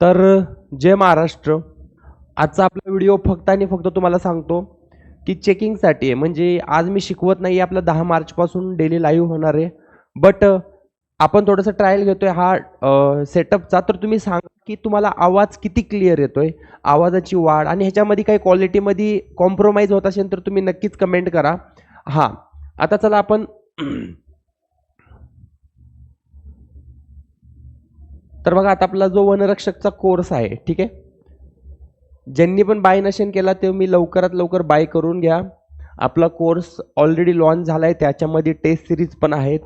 तर जय महाराष्ट्र. आजचा आपला व्हिडिओ फक्त आणि फक्त तुम्हाला सांगतो की चेकिंगसाठी आहे. म्हणजे आज मी शिकवत नाही, आपला 10 मार्चपासून डेली लाईव्ह होणार आहे. बट आपण थोडंसं ट्रायल घेतोय हा सेटअपचा. तर तुम्ही सांगा की तुम्हाला आवाज किती क्लिअर येतोय, आवाजाची वाढ आणि ह्याच्यामध्ये काही क्वालिटीमध्ये कॉम्प्रोमाइज होत असेल तर तुम्ही नक्कीच कमेंट करा. हां, आता चला आपण तर बघा, आता आपला जो वनरक्षकचा कोर्स आहे, ठीक आहे, ज्यांनी पण बाय नसेल केला ते मी लवकरात लवकर बाय करून घ्या. आपला कोर्स ऑलरेडी लॉन्च झाला आहे, त्याच्यामध्ये टेस्ट सिरीज पण आहेत.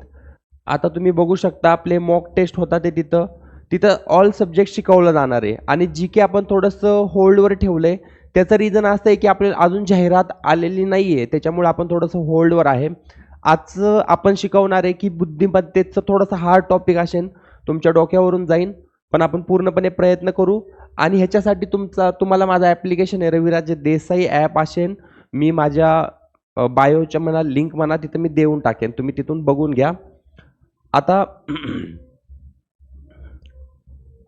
आता तुम्ही बघू शकता आपले मॉक टेस्ट होतात ते तिथं तिथं ऑल सब्जेक्ट शिकवलं जाणार आहे. आणि जी के आपण थोडंसं होल्डवर ठेवलं आहे, त्याचं रिझन असं आहे की आपल्याला अजून जाहिरात आलेली नाही आहे, त्याच्यामुळे आपण थोडंसं होल्डवर आहे. आजचं आपण शिकवणार आहे की बुद्धिमत्तेचं थोडंसं हार्ड टॉपिक असेल, तुमच्या डोक्यावरून जाईन, पण आपण पूर्णपणे प्रयत्न करू. आणि ह्याच्यासाठी तुम्हाला माझा ॲप्लिकेशन आहे रविराज देसाई ॲप असेल, मी माझ्या बायोच्या म्हणा लिंक म्हणा तिथं मी देऊन टाकेन, तुम्ही तिथून बघून घ्या. आता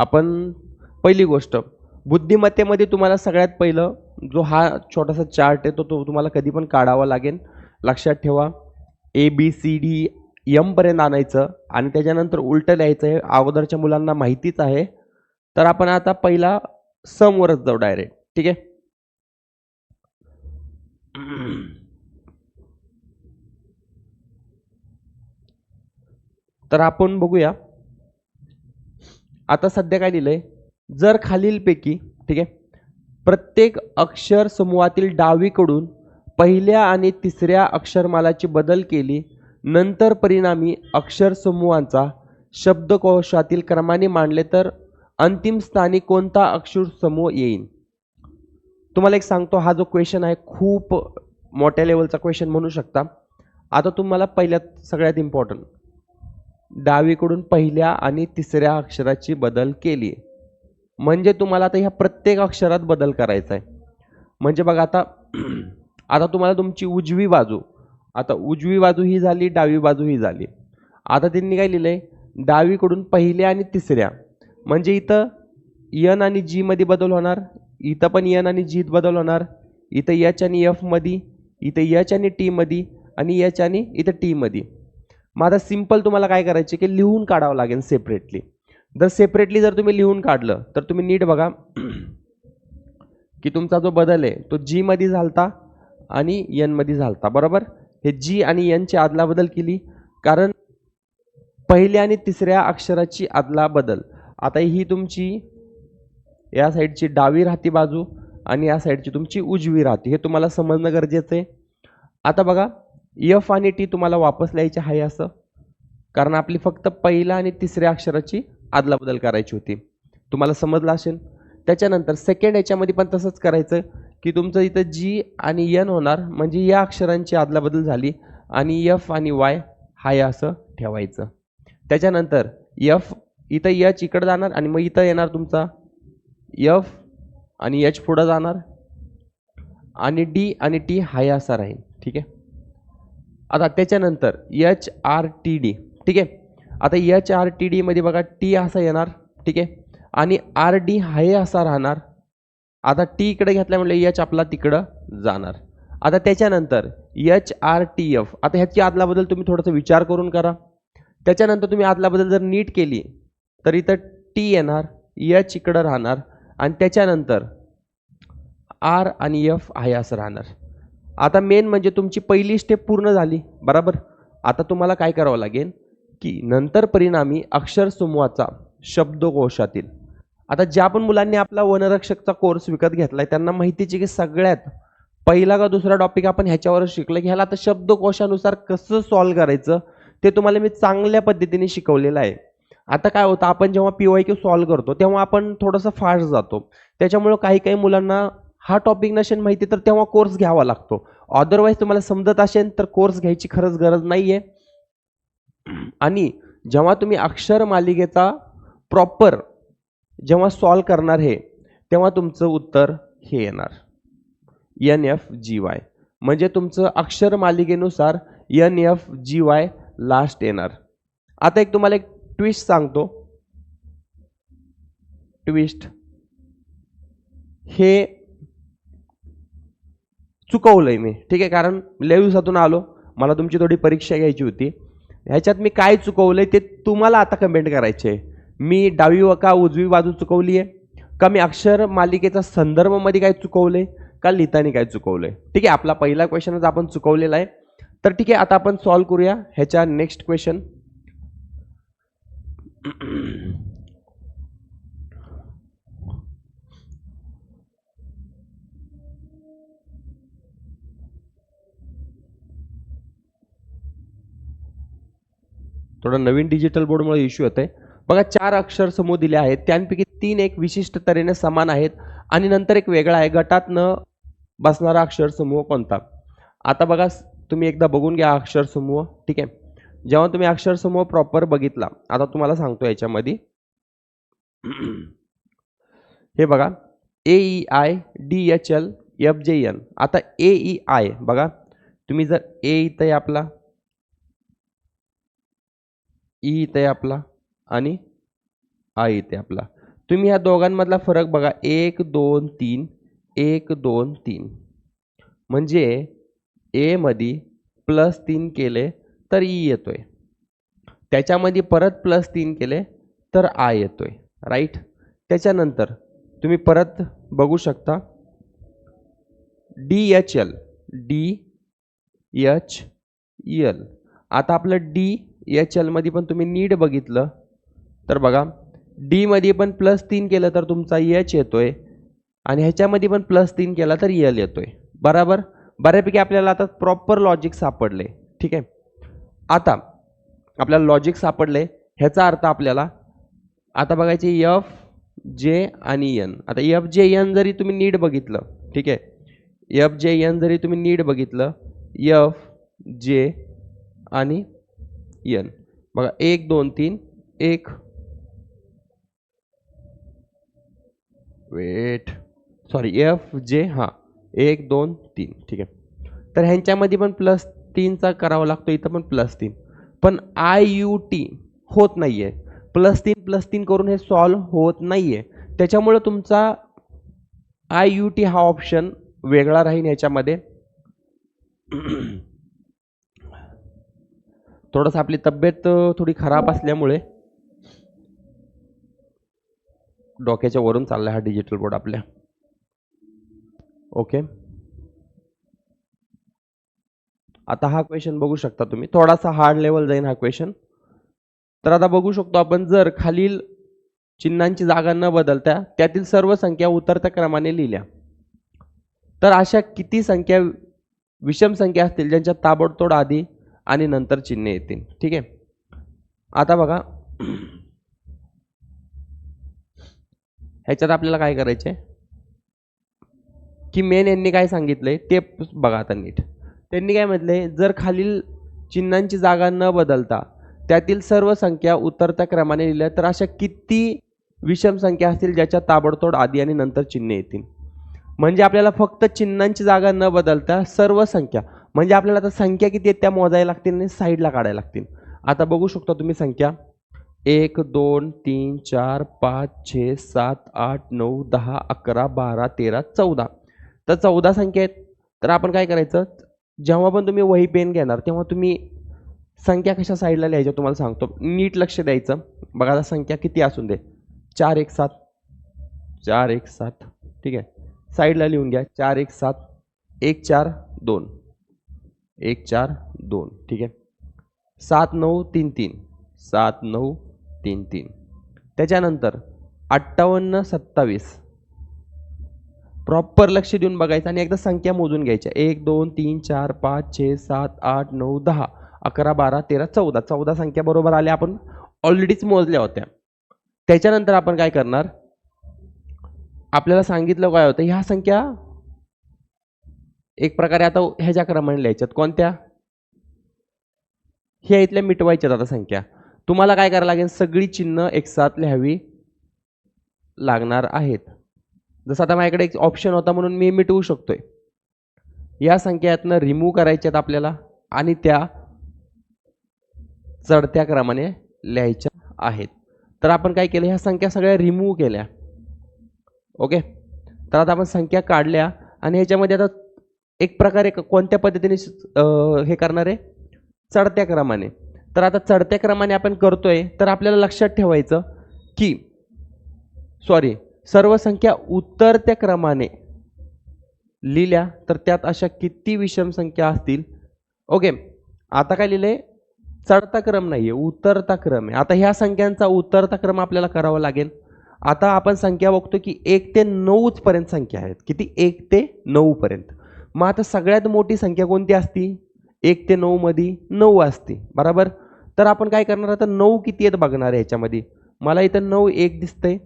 आपण पहिली गोष्ट, बुद्धिमत्तेमध्ये तुम्हाला सगळ्यात पहिलं जो हा छोटासा चार्ट आहे तो तुम्हाला कधी पण काढावा लागेल. लक्षात ठेवा, ABCD M पर्यंत आणायचं आणि त्याच्यानंतर उलटं लिहायचं आहे. अगोदरच्या मुलांना माहितीच आहे. तर आपण आता पहिला समवरच जाऊ डायरेक्ट, ठीक आहे. तर आपण बघूया आता सध्या काय लिहिलंय. जर खालीलपैकी, ठीक आहे, प्रत्येक अक्षर समूहातील डावीकडून पहिल्या आणि तिसऱ्या अक्षरमालाची बदल केली, नंतर परिणामी अक्षर समूहांचा शब्दकोशातील क्रमाने मांडले तर अंतिम स्थानी कोणता अक्षर समूह येईल. तुम्हाला एक सांगतो, हा जो क्वेश्चन आहे खूप मोठ्या लेवलचा क्वेश्चन म्हणू शकता. आता तुम्हाला पहिल्यात सगळ्यात इम्पॉर्टंट, डावीकडून पहिल्या आणि तिसऱ्या अक्षराची बदल केली म्हणजे तुम्हाला आता ह्या प्रत्येक अक्षरात बदल करायचा आहे. म्हणजे बघा आता आता तुम्हाला तुमची उजवी बाजू, आता उजवी बाजू ही झाली, डावी बाजू ही झाली. आता त्यांनी काय लिहिलंय, डावीकडून पहिल्या आणि तिसऱ्या, म्हणजे इथं N आणि G मध्ये बदल होणार, इथं पण N आणि G बदल होणार, इथं H आणि F मध्ये, इथं H आणि T मध्ये, आणि H आणि इथं T मध्ये. मग आता सिम्पल तुम्हाला काय करायचे की लिहून काढावं लागेल सेपरेटली. जर तुम्ही लिहून काढलं तर तुम्ही नीट बघा की तुमचा जो बदल आहे तो G मध्ये झालता आणि N मध्ये झालता, बरोबर. हे G आणि N ची आदला बदल केली, कारण पहिल्या आणि तिसऱ्या अक्षराची आदला बदल. आता ही तुमची या साईडची डावी राहती बाजू आणि या साईडची तुमची उजवी राहते, हे तुम्हाला समजणं गरजेचं आहे. आता बघा, F आणि T तुम्हाला वापस लिहायचे आहे असं, कारण आपली फक्त पहिल्या आणि तिसऱ्या अक्षराची आदला बदल करायची होती, तुम्हाला समजलं असेल. त्याच्यानंतर सेकंड याच्यामध्ये पण तसंच करायचं की तुमचं इथं G आणि N होणार, म्हणजे या अक्षरांची आदला बदल झाली, आणि F आणि Y हाय असं ठेवायचं. त्याच्यानंतर F इथं H इकडे जाणार आणि मग इथं येणार तुमचा F आणि H पुढं जाणार, आणि D आणि T हाय असा राहील, ठीक आहे. आता त्याच्यानंतर HRTD, ठीक आहे. आता HRTD मध्ये बघा T असा येणार, ठीक आहे, आणि RD हाय असा राहणार. आता T इकडे घेतल्या म्हणजे H आपला तिकडं जाणार. आता त्याच्यानंतर HRTF, आता ह्याची आदला बदल तुम्ही थोडासा विचार करून करा. त्याच्यानंतर तुम्ही आदला बदल जर नीट केली तर इथं T येणार, H इकडं राहणार, आणि त्याच्यानंतर R आणि F आहे असं राहणार. आता मेन म्हणजे तुमची पहिली स्टेप पूर्ण झाली, बरोबर. आता तुम्हाला काय करावं लागेल की नंतर परिणामी अक्षर समूहाचा शब्दकोशातील. आता ज्या पण मुलांनी आपला वनरक्षकचा कोर्स विकत घेतलाय त्यांना माहितीची की सगळ्यात पहिला का दुसरा टॉपिक आपण ह्याच्यावर शिकलं की ह्याला आता शब्दकोशानुसार कसं सॉल्व्ह करायचं ते तुम्हाला मी चांगल्या पद्धतीने शिकवलेलं आहे. आता काय होतं, आपण जेव्हा PYQ सॉल्व्ह करतो तेव्हा आपण थोडंसं फास्ट जातो, त्याच्यामुळं काही मुलांना हा टॉपिक नसेल माहिती तर तेव्हा कोर्स घ्यावा लागतो. अदरवाईज तुम्हाला समजत असेल तर कोर्स घ्यायची खरंच गरज नाहीये. आणि जेव्हा तुम्ही अक्षर मालिकेचा प्रॉपर जेव्हा सॉल्व्ह करणार हे, तेव्हा तुमचं उत्तर हे येणार NFGY, म्हणजे तुमचं अक्षर मालिकेनुसार NFGY लास्ट येणार. आता एक तुम्हाला एक ट्विस्ट सांगतो, ट्विस्ट हे चुकवलंय मी, ठीक आहे, कारण लय दिवसातून आलो, मला तुमची थोडी परीक्षा घ्यायची होती. ह्याच्यात मी काय चुकवलंय ते तुम्हाला आता कमेंट करायचे आहे. मी डावी व का उजवी बाजू चुकवली आहे, का मी अक्षर मालिकेचा संदर्भामध्ये काय चुकवलंय, का लिहिताना काय चुकवलंय. ठीक आहे, आपला पहिला क्वेश्चनच आपण चुकवलेला आहे. तर ठीक आहे, आता आपण सॉल्व्ह करूया ह्याच्या नेक्स्ट क्वेश्चन. थोडं नवीन डिजिटल बोर्डमुळे इश्यू होत आहे. बघा, 4 अक्षर समूह दिले आहेत, त्यांपैकी 3 एक विशिष्ट तऱ्हेने समान आहेत आणि नंतर एक वेगळा आहे. गटात न बसणारा अक्षर समूह कोणता. आता बघा, तुम्ही एकदा बघून घ्या अक्षर समूह. ठीक आहे, जेव्हा तुम्ही अक्षर समूह प्रॉपर बघितला, आता तुम्हाला सांगतो याच्यामध्ये हे बघा, AEIDHL FJN. आता AEI बघा, तुम्ही जर ए इथं आहे आपला, ई इथे आपला आणि आय इथे आपला, तुम्ही या दोघांमधला फरक बघा. 1 2 3 1 2 3, म्हणजे ए मध्ये +3 केले तर ई येतोय, त्याच्यामध्ये परत +3 केले तर आय येतोय, राईट. त्याच्यानंतर तुम्ही परत बघू शकता DHL DHL. आता आपलं DHL मध्ये पण तुम्ही नीट बघितलं तर बघा, डी मध्ये पण +3 केलं तर तुमचा H येतोय आणि ह्याच्यामध्ये पण +3 केला तर L येतोय. बरोबर, बऱ्यापैकी आपल्याला आता प्रॉपर लॉजिक सापडले. ठीक आहे, आता आपल्याला लॉजिक सापडले, ह्याचा अर्थ आपल्याला आता बघायचे F J आणि N. आता F J N जरी तुम्ही नीट बघितलं, ठीक आहे, F J N जरी तुम्ही नीट बघितलं, F J आणि N बघा, 1 2 3 1 वेट सॉरी F J 1 2 3. ठीक आहे, तर ह्यांच्यामध्ये पण +3चा करावा लागतो, इथं पण +3, पण IUT होत नाहीये. +3 करून हे सॉल्व्ह होत नाहीये, त्याच्यामुळे तुमचा IUT हा ऑप्शन वेगळा राहील याच्यामध्ये. थोडंसं आपली तब्येत थोडी खराब असल्यामुळे डोक्याच्या वरून चाललाय हा डिजिटल बोर्ड आपल्या. ओके, आता हा क्वेश्चन बघू शकता तुम्ही, थोडासा हार्ड लेवल जाईल हा क्वेश्चन. तर आता बघू शकतो आपण, जर खालील चिन्हांची जागा न बदलता त्यातील सर्व संख्या उतरत्या क्रमाने लिहिल्या तर अशा किती संख्या विषम संख्या असतील ज्यांच्या ताबडतोड आधी आणि नंतर चिन्ह येतील. ठीक आहे, आता बघा, ह्याच्यात आपल्याला काय करायचंय की मेन यांनी काय सांगितलंय ते बघा आता नीट. त्यांनी काय म्हटलंय, जर खालील चिन्हांची जागा न बदलता त्यातील सर्व संख्या उतरत्या क्रमाने लिहिल्या तर अशा किती विषम संख्या असतील ज्याच्या ताबडतोड आधी आणि नंतर चिन्ह येतील. म्हणजे आपल्याला फक्त चिन्हांची जागा न बदलता सर्व संख्या, म्हणजे आपल्याला आता संख्या किती आहेत त्या मोजायला लागतील आणि साईडला काढायला लागतील. आता बघू शकता तुम्ही संख्या 1 2 3 4 5 6 7 8 9 10 11 12 13 14. तर 14 संख्या आहेत. तर आपण काय करायचं, जेव्हा पण तुम्ही वही पेन घेणार तेव्हा तुम्ही संख्या कशा साईडला लिहायच्या तुम्हाला सांगतो, नीट लक्ष द्यायचं. बघा, आता संख्या किती असून दे, 4 1 7 4 1 7. ठीक आहे, साईडला लिहून घ्या, 4 1 7 1 4 2 1 4 2. ठीक आहे, 7 9 3 3 7 9 3 3. त्याच्यानंतर 58 27. प्रॉपर लक्ष देऊन बघायचं आणि एकदा संख्या मोजून घ्यायच्या, 1 2 3 4 5 6 7 8 9 10 11 12 13 14. 14 संख्या बरोबर आल्या, आपण ऑलरेडीच मोजल्या होत्या. त्याच्यानंतर आपण काय करणार, आपल्याला सांगितलं काय होतं, ह्या संख्या एक प्रकारे आता ह्याच्या क्रमाने लिहायच्यात. कोणत्या, ह्या इथल्या मिटवायच्यात. आता संख्या तुम्हाला काय करायला लागेल, सगळी चिन्ह एक साथ लिहावी लागणार आहेत. जसं आता माझ्याकडे एक ऑप्शन होता म्हणून मी मिटवू शकतोय. या संख्यातनं रिमूव्ह करायच्यात आपल्याला आणि त्या चढत्या क्रमाने लिहायच्या आहेत. तर आपण काय केलं, ह्या संख्या सगळ्या रिमूव्ह केल्या. ओके, तर आता आपण संख्या काढल्या आणि ह्याच्यामध्ये आता एक प्रकारे कोणत्या पद्धतीने हे करणार आहे, चढत्या क्रमाने. तर आता चढत्या क्रमाने आपण करतोय, तर आपल्याला लक्षात ठेवायचं की सर्व संख्या उतरत्या क्रमाने लिहिल्या तर त्यात अशा किती विषम संख्या असतील. ओके, आता काय लिहिलंय, चढता क्रम नाहीये, उतरता क्रम आहे. आता ह्या संख्यांचा उतरता क्रम आपल्याला करावा लागेल. आता आपण संख्या बघतो की 1 ते 9 पर्यंत संख्या आहेत. किती? 1 ते 9 पर्यंत. मग आता सगळ्यात मोठी संख्या कोणती असती? 1 ते 9 मध्ये 9 असते, बरोबर. तर आपण काय करणार, आता 9 किती आहेत बघणार आहे ह्याच्यामध्ये. मला इथं 9 1 दिसतंय,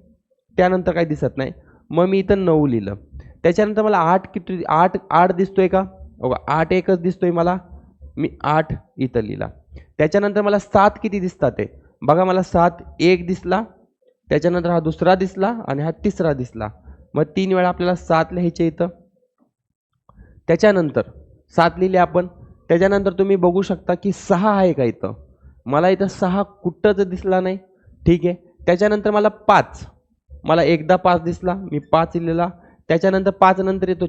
त्यानंतर काय दिसत नाही, मग मी इथं 9 लिहिलं. त्याच्यानंतर मला 8 किती, 8 दिसतोय का? 8 एकच दिसतोय मला, मी 8 इथं लिहिला. त्याच्यानंतर मला 7 किती दिसतात ते बघा, मला 7 1 दिसला, त्याच्यानंतर हा दुसरा दिसला आणि हा तिसरा दिसला. मग 3 वेळा आपल्याला 7 लिहायचे इथं. त्याच्यानंतर 7 लिहिले आपण. त्याच्यानंतर तुम्ही बघू शकता की 6 आहे का इथं, मला इथं 6 कुठंच दिसला नाही. ठीक आहे. त्याच्यानंतर मला 5, मला एकदा 5 दिसला, मी 5 लिहिला. त्याच्यानंतर 5 नंतर येतो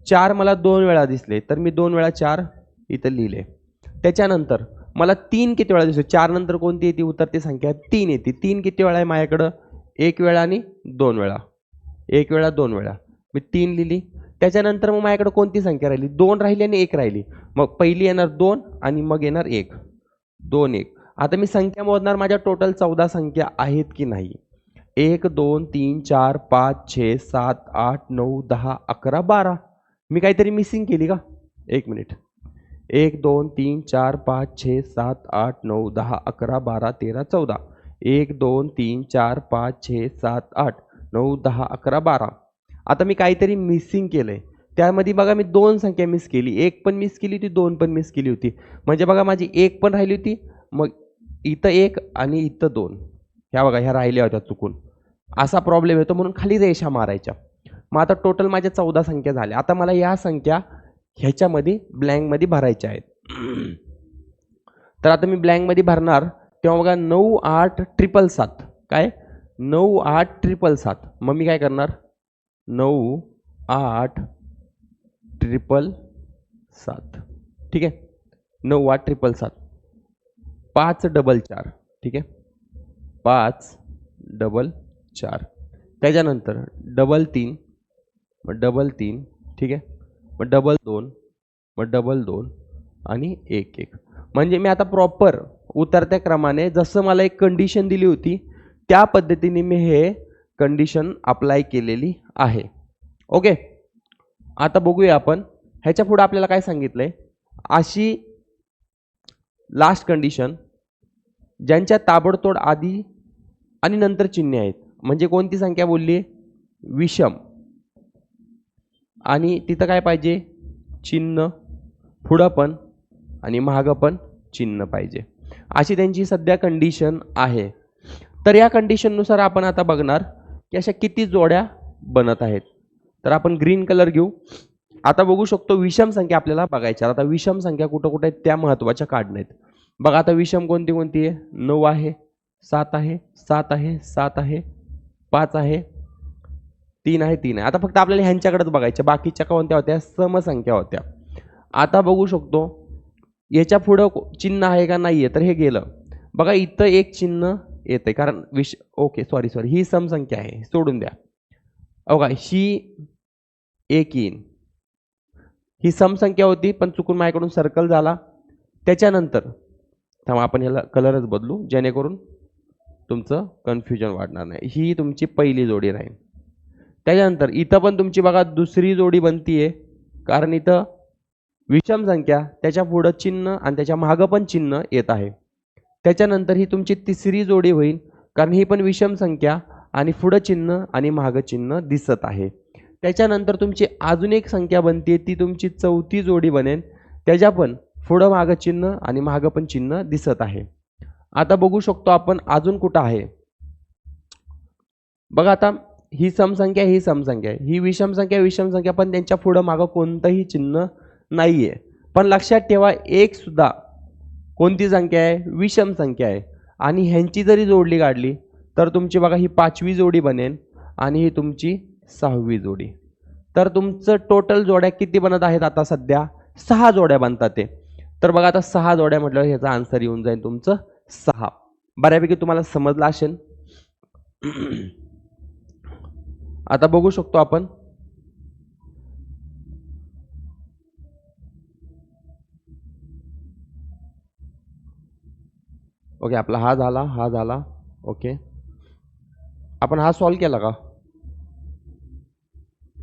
4 मला 2 वेळा दिसले, तर मी 2 वेळा 4 इथं लिहिले. त्याच्यानंतर मला 3 किती वेळा दिसतो, 4 नंतर कोणती येते उतरती संख्या, 3 येते. 3 किती वेळा आहे माझ्याकडं, 1 वेळा आणि 2 वेळा, 1 वेळा 2 वेळा मी 3 लिहिली. त्याच्यानंतर मग माझ्याकडे कोणती संख्या राहिली, 2 राहिली आणि 1 राहिली. मग पहिली येणार 2 आणि मग येणार 1, 2 1. आता मी संख्या मोजणार, माझ्या टोटल 14 संख्या आहेत की नाही. 1 2 3 4 5 6 7 8 9 10 11 12. मी काहीतरी मिसिंग केली का? एक मिनिट. 1 2 3 4 5 6 7 8 9 10 11 12 13 14. 1 2 3 4 5 6 7 8 9 10 11 12. आता मी काहीतरी मिसिंग केलंय. त्यामध्ये बघा मी 2 संख्या मिस केली, 1 पण मिस केली होती, 2 पण मिस केली होती. म्हणजे बघा माझी 1 पण राहिली होती, मग इथं 1 आणि इथं 2, ह्या बघा ह्या राहिल्या होत्या चुकून. असा प्रॉब्लेम येतो, म्हणून खाली रेषा मारायच्या. मग आता टोटल माझ्या 14 संख्या झाल्या. आता मला या संख्या ह्याच्यामध्ये ब्लँकमध्ये भरायच्या आहेत. तर आता मी ब्लँकमध्ये भरणार, तेव्हा बघा 9 8 777. काय? 9 8 777. मग मी काय करणार, 9 8 777. ठीक आहे. 9 8 777. 5 4 4. ठीक आहे. 5 4 4. त्याच्यानंतर 3 3, मग 3 ठीक आहे, मग 2 2, मग 2 आणि 1 1. म्हणजे मी आता प्रॉपर उतरत्या क्रमाने जसं मला एक कंडिशन दिली होती त्या पद्धतीने मी हे कंडिशन अप्लाय केलेली आहे. ओके, आता बघूया आपण ह्याच्या पुढे आपल्याला काय सांगितलंय. अशी लास्ट कंडिशन ज्यांच्या ताबडतोड आधी आणि नंतर चिन्हे आहेत. म्हणजे कोणती संख्या बोलली, विषम, आणि तिथं काय पाहिजे, चिन्ह पुढं पण आणि मागं पण चिन्ह पाहिजे, अशी त्यांची सध्या कंडिशन आहे. तर या कंडिशननुसार आपण आता बघणार की अशा किती जोड्या बनत आहेत. तर आपण ग्रीन कलर घेऊ. आता बघू शकतो विषम संख्या आपल्याला बघायच्या. आता विषम संख्या कुठं कुठं आहेत त्या महत्त्वाच्या काढणं आहेत. बघा आता विषम कोणती कोणती आहे, 9 आहे, 7 आहे, 7 आहे, 7 आहे, 5 आहे, 3 आहे, 3 आहे. आता फक्त आपल्याला ह्यांच्याकडेच बघायच्या, बाकीच्या कोणत्या होत्या, समसंख्या होत्या. आता बघू शकतो याच्या पुढं चिन्ह आहे का नाही आहे, तर हे गेलं. बघा इथं एक चिन्ह येतंय, कारण ओके सॉरी ही समसंख्या आहे, सोडून द्या. बघा ही एक येईन, ही समसंख्या होती पण चुकून माझ्याकडून सर्कल झाला. त्याच्यानंतर थांबा आपण ह्याला कलरच बदलू जेणेकरून तुमचं कन्फ्युजन वाढणार नाही. ही तुमची पहिली जोडी राहील. त्याच्यानंतर इथं पण तुमची बघा दुसरी जोडी बनतीये, कारण इथं विषम संख्या त्याच्या पुढं चिन्ह आणि त्याच्या मागं पण चिन्ह येत आहे. त्याच्यानंतर ही तुमची तिसरी जोडी होईल, कारण ही पण विषम संख्या आणि पुढं चिन्ह आणि मागं चिन्ह दिसत आहे. त्याच्यानंतर तुमची अजून एक संख्या बनते, ती तुमची चौथी जोडी बनेल, त्याच्या पण पुढं मागं चिन्ह आणि मागं पण चिन्ह दिसत आहे. आता बघू शकतो आपण अजून कुठं आहे. बघा आता ही समसंख्या ही समसंख्या आहे, ही विषम संख्या पण त्यांच्या पुढं मागं कोणतंही चिन्ह नाहीये. पण लक्षात ठेवा एक सुद्धा कोणती संख्या आहे, विषम संख्या आहे. आणि ह्यांची जरी जोडली काढली तर तुमची बघा ही 5वी जोडी बनेल आणि ही तुमची 6वी जोडी. तर तुमचं टोटल जोड्या किती बनत आहेत आता सध्या? 6 जोड्या बनतात ते. तर बघा आता 6 जोड्या म्हटल्यावर ह्याचा आन्सर येऊन जाईल तुमचं 6. बऱ्यापैकी तुम्हाला समजलं असेल. आता बघू शकतो आपण ओके, आपला हा झाला. ओके, आपण हा सॉल्व केला का?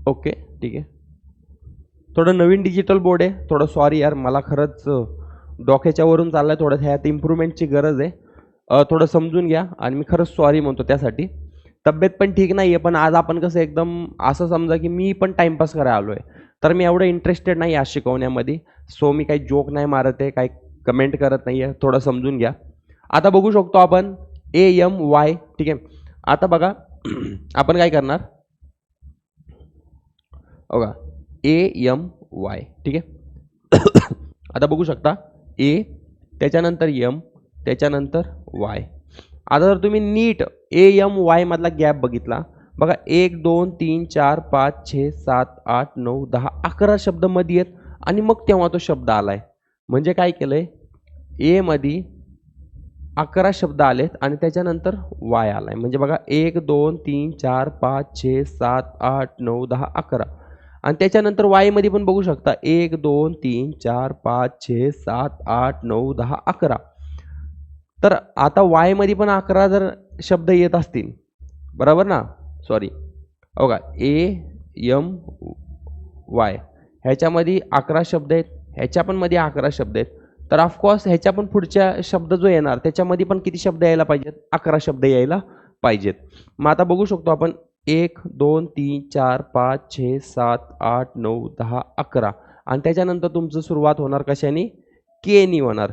ओके, ठीक आहे. थोडं नवीन डिजिटल बोर्ड आहे, थोडं सॉरी यार, मला खरंच डोक्याच्या वरून चाललंय, थोडं ह्यात इम्प्रूव्हमेंटची गरज आहे. थोडं समजून घ्या आणि मी खरंच सॉरी म्हणतो त्यासाठी. तब्येत पण ठीक नाही आहे, पण आज आपण कसं एकदम असं समजा की मी पण टाईमपास करायला आलो आहे, तर मी एवढं इंटरेस्टेड नाही आज शिकवण्यामध्ये. सो मी काही जोक नाही मारत आहे, काही कमेंट करत नाही आहे, थोडं समजून घ्या. आता बघू शकतो आपण AMY. ठीक आहे. आता बघा आपण काय करणार बघा AMY. ठीक आहे. आता बघू शकता A, त्याच्यानंतर M, त्याच्यानंतर Y. आता जर तुम्ही नीट AMY मधला गॅप बघितला, बघा 1 2 3 4 5 6 7 8 9 10 11 शब्द मध्ये आहेत आणि मग तेव्हा तो शब्द आलाय. म्हणजे काय केलंय, A मध्ये 11 शब्द आलेत आणि त्याच्यानंतर Y आलाय. म्हणजे बघा 1 2 3 4 5 6 7 8 9 10 11 आणि त्याच्यानंतर Y मध्ये पण बघू शकता 1 2 3 4 5 6 7 8 9 10 11. तर आता Y मध्ये पण 11 जर शब्द येत असतील, बरोबर ना? सॉरी, बघा AMY ह्याच्यामध्ये 11 शब्द आहेत, ह्याच्या पण मध्ये 11 शब्द आहेत. तर ऑफकोर्स ह्याच्या पण पुढच्या शब्द जो येणार त्याच्यामध्ये पण किती शब्द यायला पाहिजेत? 11 शब्द यायला पाहिजेत. मग आता बघू शकतो आपण 1 2 3 4 5 6 7 8 9 10 11 आणि त्याच्यानंतर तुमचं सुरुवात होणार कशाने? के नी होणार.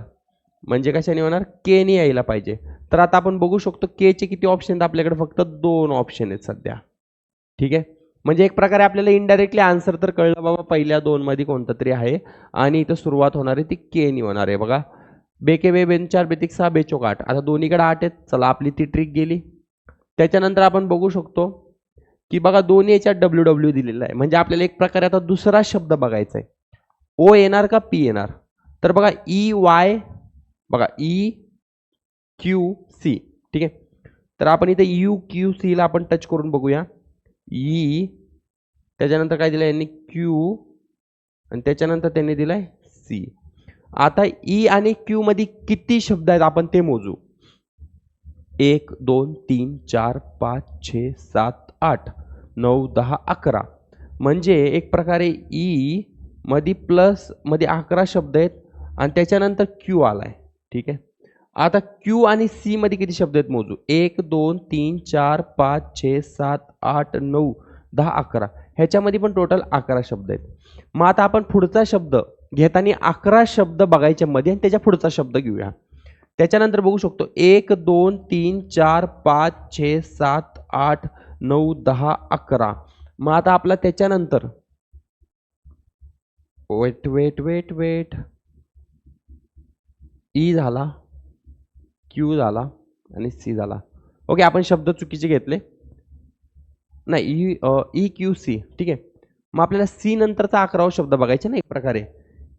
म्हणजे कशाने होणार? के नी यायला पाहिजे. तर आता आपण बघू शकतो के चे किती ऑप्शन आहेत आपल्याकडे? फक्त 2 ऑप्शन आहेत सध्या. ठीक आहे. म्हणजे एक प्रकारे आपल्याला इनडायरेक्टली आन्सर तर कळलं बाबा पहिल्या 2 मध्ये कोणतं तरी आहे आणि इथं सुरुवात होणार आहे ती के नी होणार आहे. बघा बेके बे बेन 4 बेतिक 6 बेचोक 8. आता दोन्हीकडे 8 आहेत. चला आपली ती ट्रिक गेली. त्याच्यानंतर आपण बघू शकतो की बघा दोन्ही याच्यात WW दिलेला आहे. म्हणजे आपल्याला एक प्रकारे आता दुसरा शब्द बघायचा आहे. ओ येणार का पी येणार? तर बघा EY, बघा EQC. ठीक आहे. तर आपण इथे UQC ला आपण टच करून बघूया. ई, त्याच्यानंतर काय दिलं यांनी? क्यू आणि त्याच्यानंतर त्यांनी दिलाय सी. आता ई आणि क्यू मध्ये किती शब्द आहेत आपण ते मोजू. 1 2 3 4 5 6 7 8 9 10 11. म्हणजे एक प्रकारे ई मध्ये प्लस मध्ये 11 शब्द आहेत आणि त्याच्यानंतर क्यू आलाय. ठीक आहे. आता क्यू आणि सी मध्ये किती शब्द आहेत मोजू. 1 2 3 4 5 6 7 8 9 10 11. ह्याच्यामध्ये पण टोटल 11 शब्द आहेत. मग आता आपण पुढचा शब्द घेताना 11 शब्द बघायच्या मध्ये आणि त्याच्या पुढचा शब्द घेऊया. त्याच्यानंतर बघू शकतो 1 2 3 4 5 6 7 8 9 10 11. मग आता आपला त्याच्यानंतर वेट ई झाला, क्यू झाला आणि सी झाला. ओके, आपण शब्द चुकीचे घेतले नाही. EQC. ठीक आहे. मग आपल्याला सी नंतरचा 11वा शब्द बघायचा ना एक प्रकारे.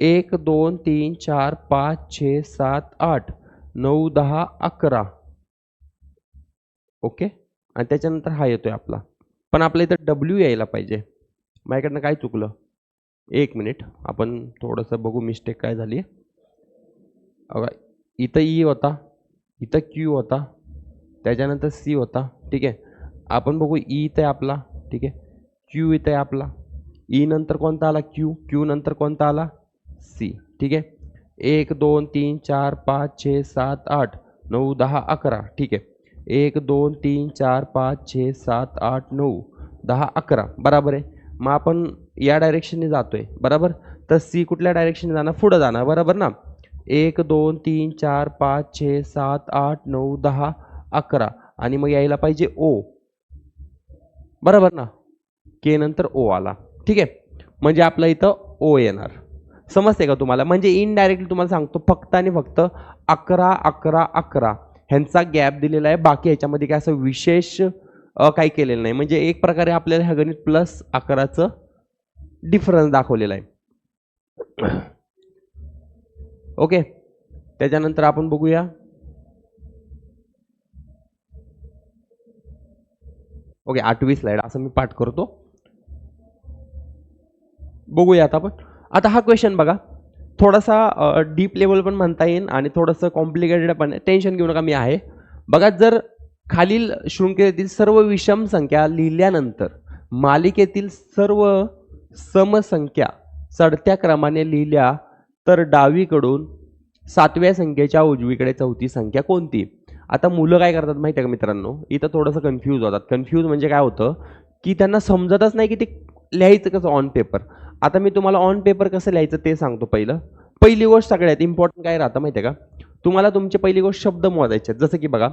1 2 3 4 5 6 7 8 9 10 11. ओके, आणि त्याच्यानंतर हा येतोय आपला. पण आपल्या इथं W यायला पाहिजे. माझ्याकडनं काय चुकलं? 1 मिनिट, आपण थोडंसं बघू मिस्टेक काय झाली. बघा इथं ई होता, इथं क्यू होता, त्याच्यानंतर सी होता. ठीक आहे. आपण बघू ई इथे आपला. ठीक आहे. क्यू इथे आपला. ई नंतर कोणता आला? क्यू. क्यू नंतर कोणता आला? सी. ठीक आहे. 1 2 3 4 5 6 7 8 9 10 11. ठीक आहे. 1 2 3 4 5 6 7 8 9 10 11. बरोबर आहे. मग आपण या डायरेक्शनने जातोय, बरोबर. तर सी कुठल्या डायरेक्शनने जाणार? पुढे जाणार, बरोबर ना. 1 2 3 4 5 6 7 8 9 10 11 आणि मग यायला पाहिजे ओ, बरोबर ना. के नंतर ओ आला. ठीक आहे. म्हणजे आपलं इथं ओ येणार. समजते का तुम्हाला? म्हणजे इनडायरेक्टली तुम्हाला सांगतो फक्त आणि फक्त 11 11 11 ह्यांचा गॅप दिलेला आहे. बाकी ह्याच्यामध्ये काय असं विशेष काही केलेलं नाही. म्हणजे एक प्रकारे आपल्याला ह्या गणित प्लस 11चं डिफरन्स दाखवलेला आहे. ओके, त्याच्यानंतर आपण बघूया ओके 8वी स्लाइड, असं मी पाठ करतो. बघूया आपण. आता हा क्वेश्चन बघा, थोडासा डीप लेवल पण म्हणता येईल आणि थोडंसं कॉम्प्लिकेटेड पण आहे. टेन्शन घेऊ नका, मी आहे. बघा, जर खालील शृंखलेतील सर्व विषम संख्या लिहिल्यानंतर मालिकेतील सर्व समसंख्या चढत्या क्रमाने लिहिल्या तर डावीकडून 7व्या संख्येच्या उजवीकडे चौथी संख्या कोणती? आता मुलं काय करतात माहिती आहे का मित्रांनो, इथं थोडंसं कन्फ्यूज होतात. कन्फ्यूज म्हणजे काय होतं की त्यांना समजतच नाही की ते लिहायचं कसं ऑन पेपर. आता मी तुम्हाला ऑन पेपर कसं लिहायचं ते सांगतो. पहिली गोष्ट सगळ्यात इम्पॉर्टंट काय राहतं माहिती आहे का, तुम्हाला तुमची पहिली गोष्ट शब्द मोजायचे. जसं की बघा,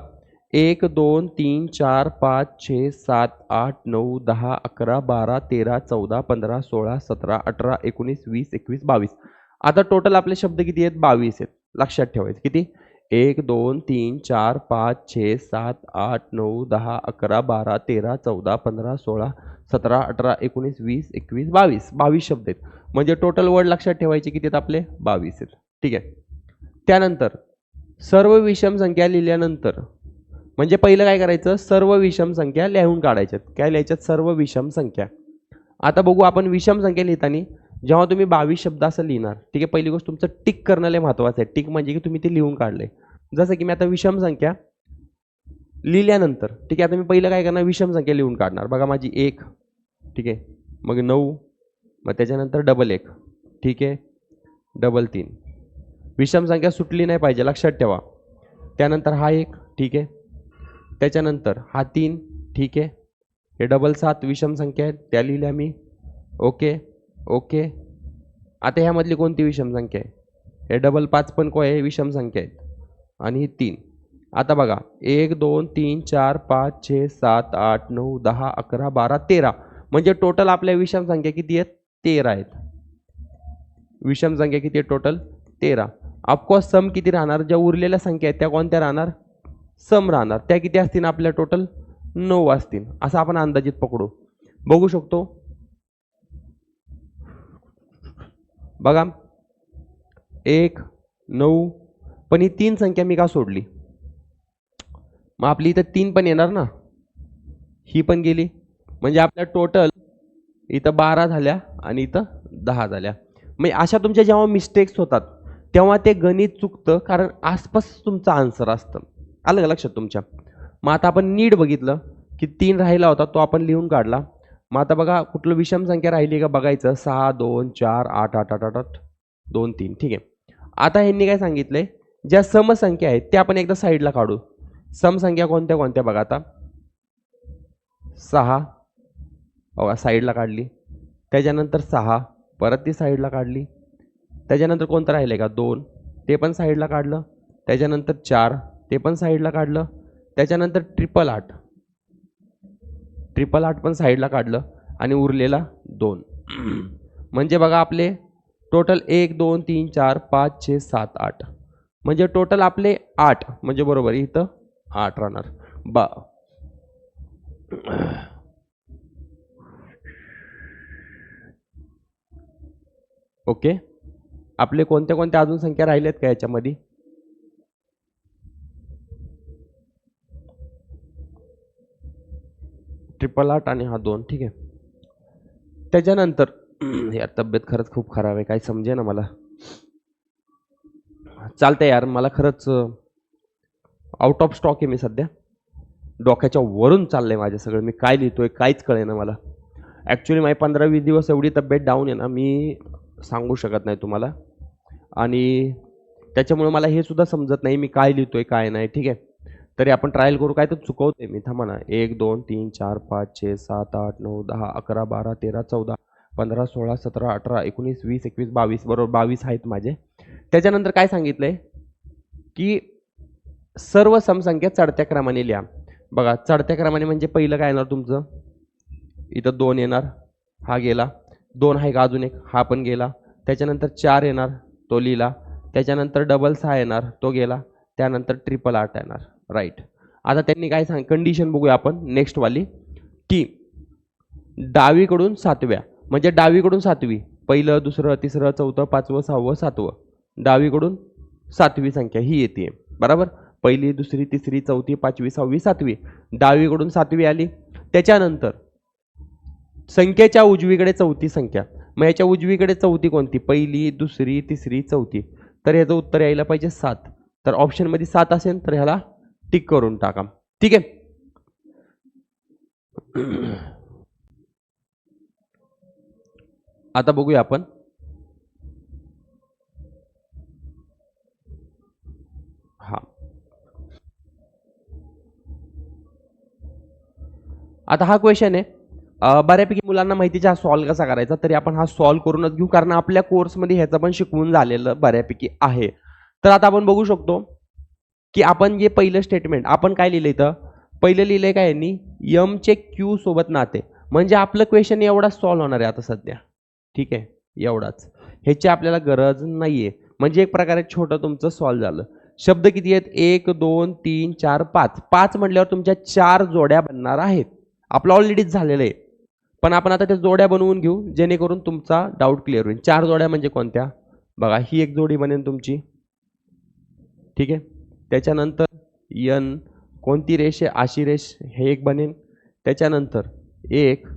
1 2 3 4 5 6 7 8 9 10 11 12 13 14 15 16 17 18 19 20 21 22. आता टोटल आपले शब्द किती आहेत? 22 आहेत. लक्षात ठेवायचं किती? 1 2 3 4 5 6 7 8 9 10 11 12 13 14 15 16 17 18 19 20 21 22. 22 शब्द आहेत. म्हणजे टोटल वर्ड लक्षात ठेवायचे किती आहेत आपले? 22 आहेत. ठीक आहे. त्यानंतर सर्व विषम संख्या लिहिल्यानंतर म्हणजे पहिलं काय करायचं, सर्व विषम संख्या लिहून काढायच्यात. काय लिहायच्यात? सर्व विषम संख्या. आता बघू आपण विषम संख्या लिहिताना जेव्हा तुम्ही 22 शब्द असं लिहिणार, ठीक आहे, पहिली गोष्ट तुमचं टिक करणं लय महत्त्वाचं आहे. टिक म्हणजे की तुम्ही ते लिहून काढले. जसं की मी आता विषम संख्या लिहिल्यानंतर, ठीक आहे, आता मी पहिलं काय करणार, विषम संख्या लिहून काढणार. बघा माझी 1, ठीक आहे, मग 9, मग त्याच्यानंतर डबल 1, ठीक आहे, डबल 3. विषम संख्या सुटली नाही पाहिजे, लक्षात ठेवा. त्यानंतर हा 1, ठीक आहे, त्याच्यानंतर हा 3, ठीक आहे, हे डबल 7 विषम संख्या आहेत, त्या लिहिल्या मी. Okay okay. आता ह्यामधली कोणती विषम संख्या आहे? हे डबल 5 पण काय आहे? विषम संख्या आहेत. आणि ही 3. आता बघा, 1 2 3 4 5 6 7 8 9 10 11 12 13. म्हणजे टोटल आपल्या विषम संख्या किती आहेत? 13 आहेत. विषम संख्या किती आहेत टोटल? 13. ऑफकोर्स सम किती राहणार? ज्या उरलेल्या संख्या आहेत त्या कोणत्या राहणार? सम राहणार. त्या किती असतील आपल्या? टोटल 9 असतील. असं आपण अंदाजित पकडू. बघू शकतो बघा, 1 9, पण ही 3 संख्या मी का सोडली? मग आपली इथं 3 पण येणार ना, ही पण गेली. म्हणजे आपल्या टोटल इथं 12 झाल्या आणि इथं 10 झाल्या. म्हणजे अशा तुमच्या जेव्हा मिस्टेक्स होतात तेव्हा ते गणित चुकतं, कारण आसपास तुमचं आन्सर असतं. आलं का लक्षात तुमच्या? मग आता आपण नीट बघितलं की 3 राहिला होता, तो आपण लिहून काढला. मग आता बघा कुठलं विषम संख्या राहिली का बघायचं. 6 2 4 8 8 8 8 2 3. ठीक आहे. आता ह्यांनी काय सांगितलंय, ज्या समसंख्या आहेत त्या आपण एकदा साईडला काढू. समसंख्या कोणत्या कोणत्या बघा. आता 6 बघा साईडला काढली, त्याच्यानंतर 6 परत ती साईडला काढली, त्याच्यानंतर कोणतं राहिलं का 2, ते पण साईडला काढलं, त्याच्यानंतर 4, ते पण साईडला काढलं, त्याच्यानंतर 888 888 पण साईडला काढलं आणि उरलेला 2. म्हणजे बघा आपले टोटल 1 2 3 4 5 6 7 8, म्हणजे टोटल आपले 8, म्हणजे बरोबर इथं 8 राहणार. ओके. आपले कोणत्या कोणत्या अजून संख्या राहिल्यात का याच्यामध्ये? 888 आणि हा 2. ठीक आहे. त्याच्यानंतर यार तब्येत खरंच खूप खराब आहे, काही समजे ना मला. चालतंय यार, मला खरंच आउट ऑफ स्टॉक आहे मी सध्या. डोक्याच्या वरून चाललंय माझ्या सगळं. मी काय लिहितोय काहीच कळे ना मला. ॲक्च्युली माझी 15-20 दिवस एवढी तब्येत डाऊन आहे ना, मी सांगू शकत नाही तुम्हाला. आणि त्याच्यामुळे मला हे सुद्धा समजत नाही मी काय लिहितोय काय नाही. ठीक आहे, तरी आपण ट्रायल करू. काय तर चुकवते मी, थांबा ना. 1 2 3 4 5 6 7 8 9 10 11 12 13 14 15 16 17 18 19 20 21 22, बरोबर 22 आहेत माझे. त्याच्यानंतर काय सांगितलंय की सर्व समसंख्या चढत्या क्रमाने लिहा. बघा चढत्या क्रमाने म्हणजे पहिलं काय येणार तुमचं, इथं 2 येणार, हा गेला. 2 आहे का अजून एक, हा पण गेला. त्याच्यानंतर 4 येणार, तो लिहिला. त्याच्यानंतर डबल 6 येणार, तो गेला. त्यानंतर 888 येणार. राईट. आता त्यांनी काय सांग कंडिशन बघूया आपण नेक्स्ट वाली, की डावीकडून 7व्या म्हणजे डावीकडून 7वी, पहिलं दुसरं तिसरं चौथं पाचवं सहावं सातवं, डावीकडून 7वी संख्या ही येते बरोबर. पहिली दुसरी तिसरी चौथी पाचवी सहावी सातवी, डावीकडून 7वी आली. त्याच्यानंतर संख्येच्या उजवीकडे चौथी संख्या, मग याच्या उजवीकडे चौथी कोणती, पहिली दुसरी तिसरी चौथी, तर याचं उत्तर यायला पाहिजे 7. तर ऑप्शनमध्ये 7 असेल तर ह्याला टिक करून टाका. ठीक आहे. आता बघूया आपण हा, आता हा क्वेश्चन आहे बऱ्यापैकी मुलांना माहितीचा हा सॉल्व कसा करायचा, तरी आपण हा सॉल्व करूनच घेऊ कारण आपल्या कोर्समध्ये ह्याचं पण शिकवून झालेलं बऱ्यापैकी आहे. तर आता आपण बघू शकतो की आपण जे पहिलं स्टेटमेंट आपण काय लिहिलं इथं, पहिलं लिहिलंय काय यांनी, यम चे क्यू सोबत नाते, म्हणजे आपलं क्वेश्चन एवढाच सॉल्व होणार आहे आता सध्या. ठीक आहे, एवढाच, ह्याची आपल्याला गरज नाहीये. म्हणजे एक प्रकारे छोटं तुमचं सॉल्व झालं. शब्द किती आहेत, 1 2 3 4 5, 5 म्हटल्यावर तुमच्या 4 जोड्या बनणार आहेत. आपलं ऑलरेडीच झालेलं आहे, पण आपण आता त्या जोड्या बनवून घेऊ जेणेकरून तुमचा डाऊट क्लिअर होईल. 4 जोड्या म्हणजे कोणत्या बघा, ही एक जोडी बनेल तुमची. ठीक आहे, त्याच्यानंतर यन कोणती रेष आहे, आशी रेष, हे एक बनेल. त्याच्यानंतर एक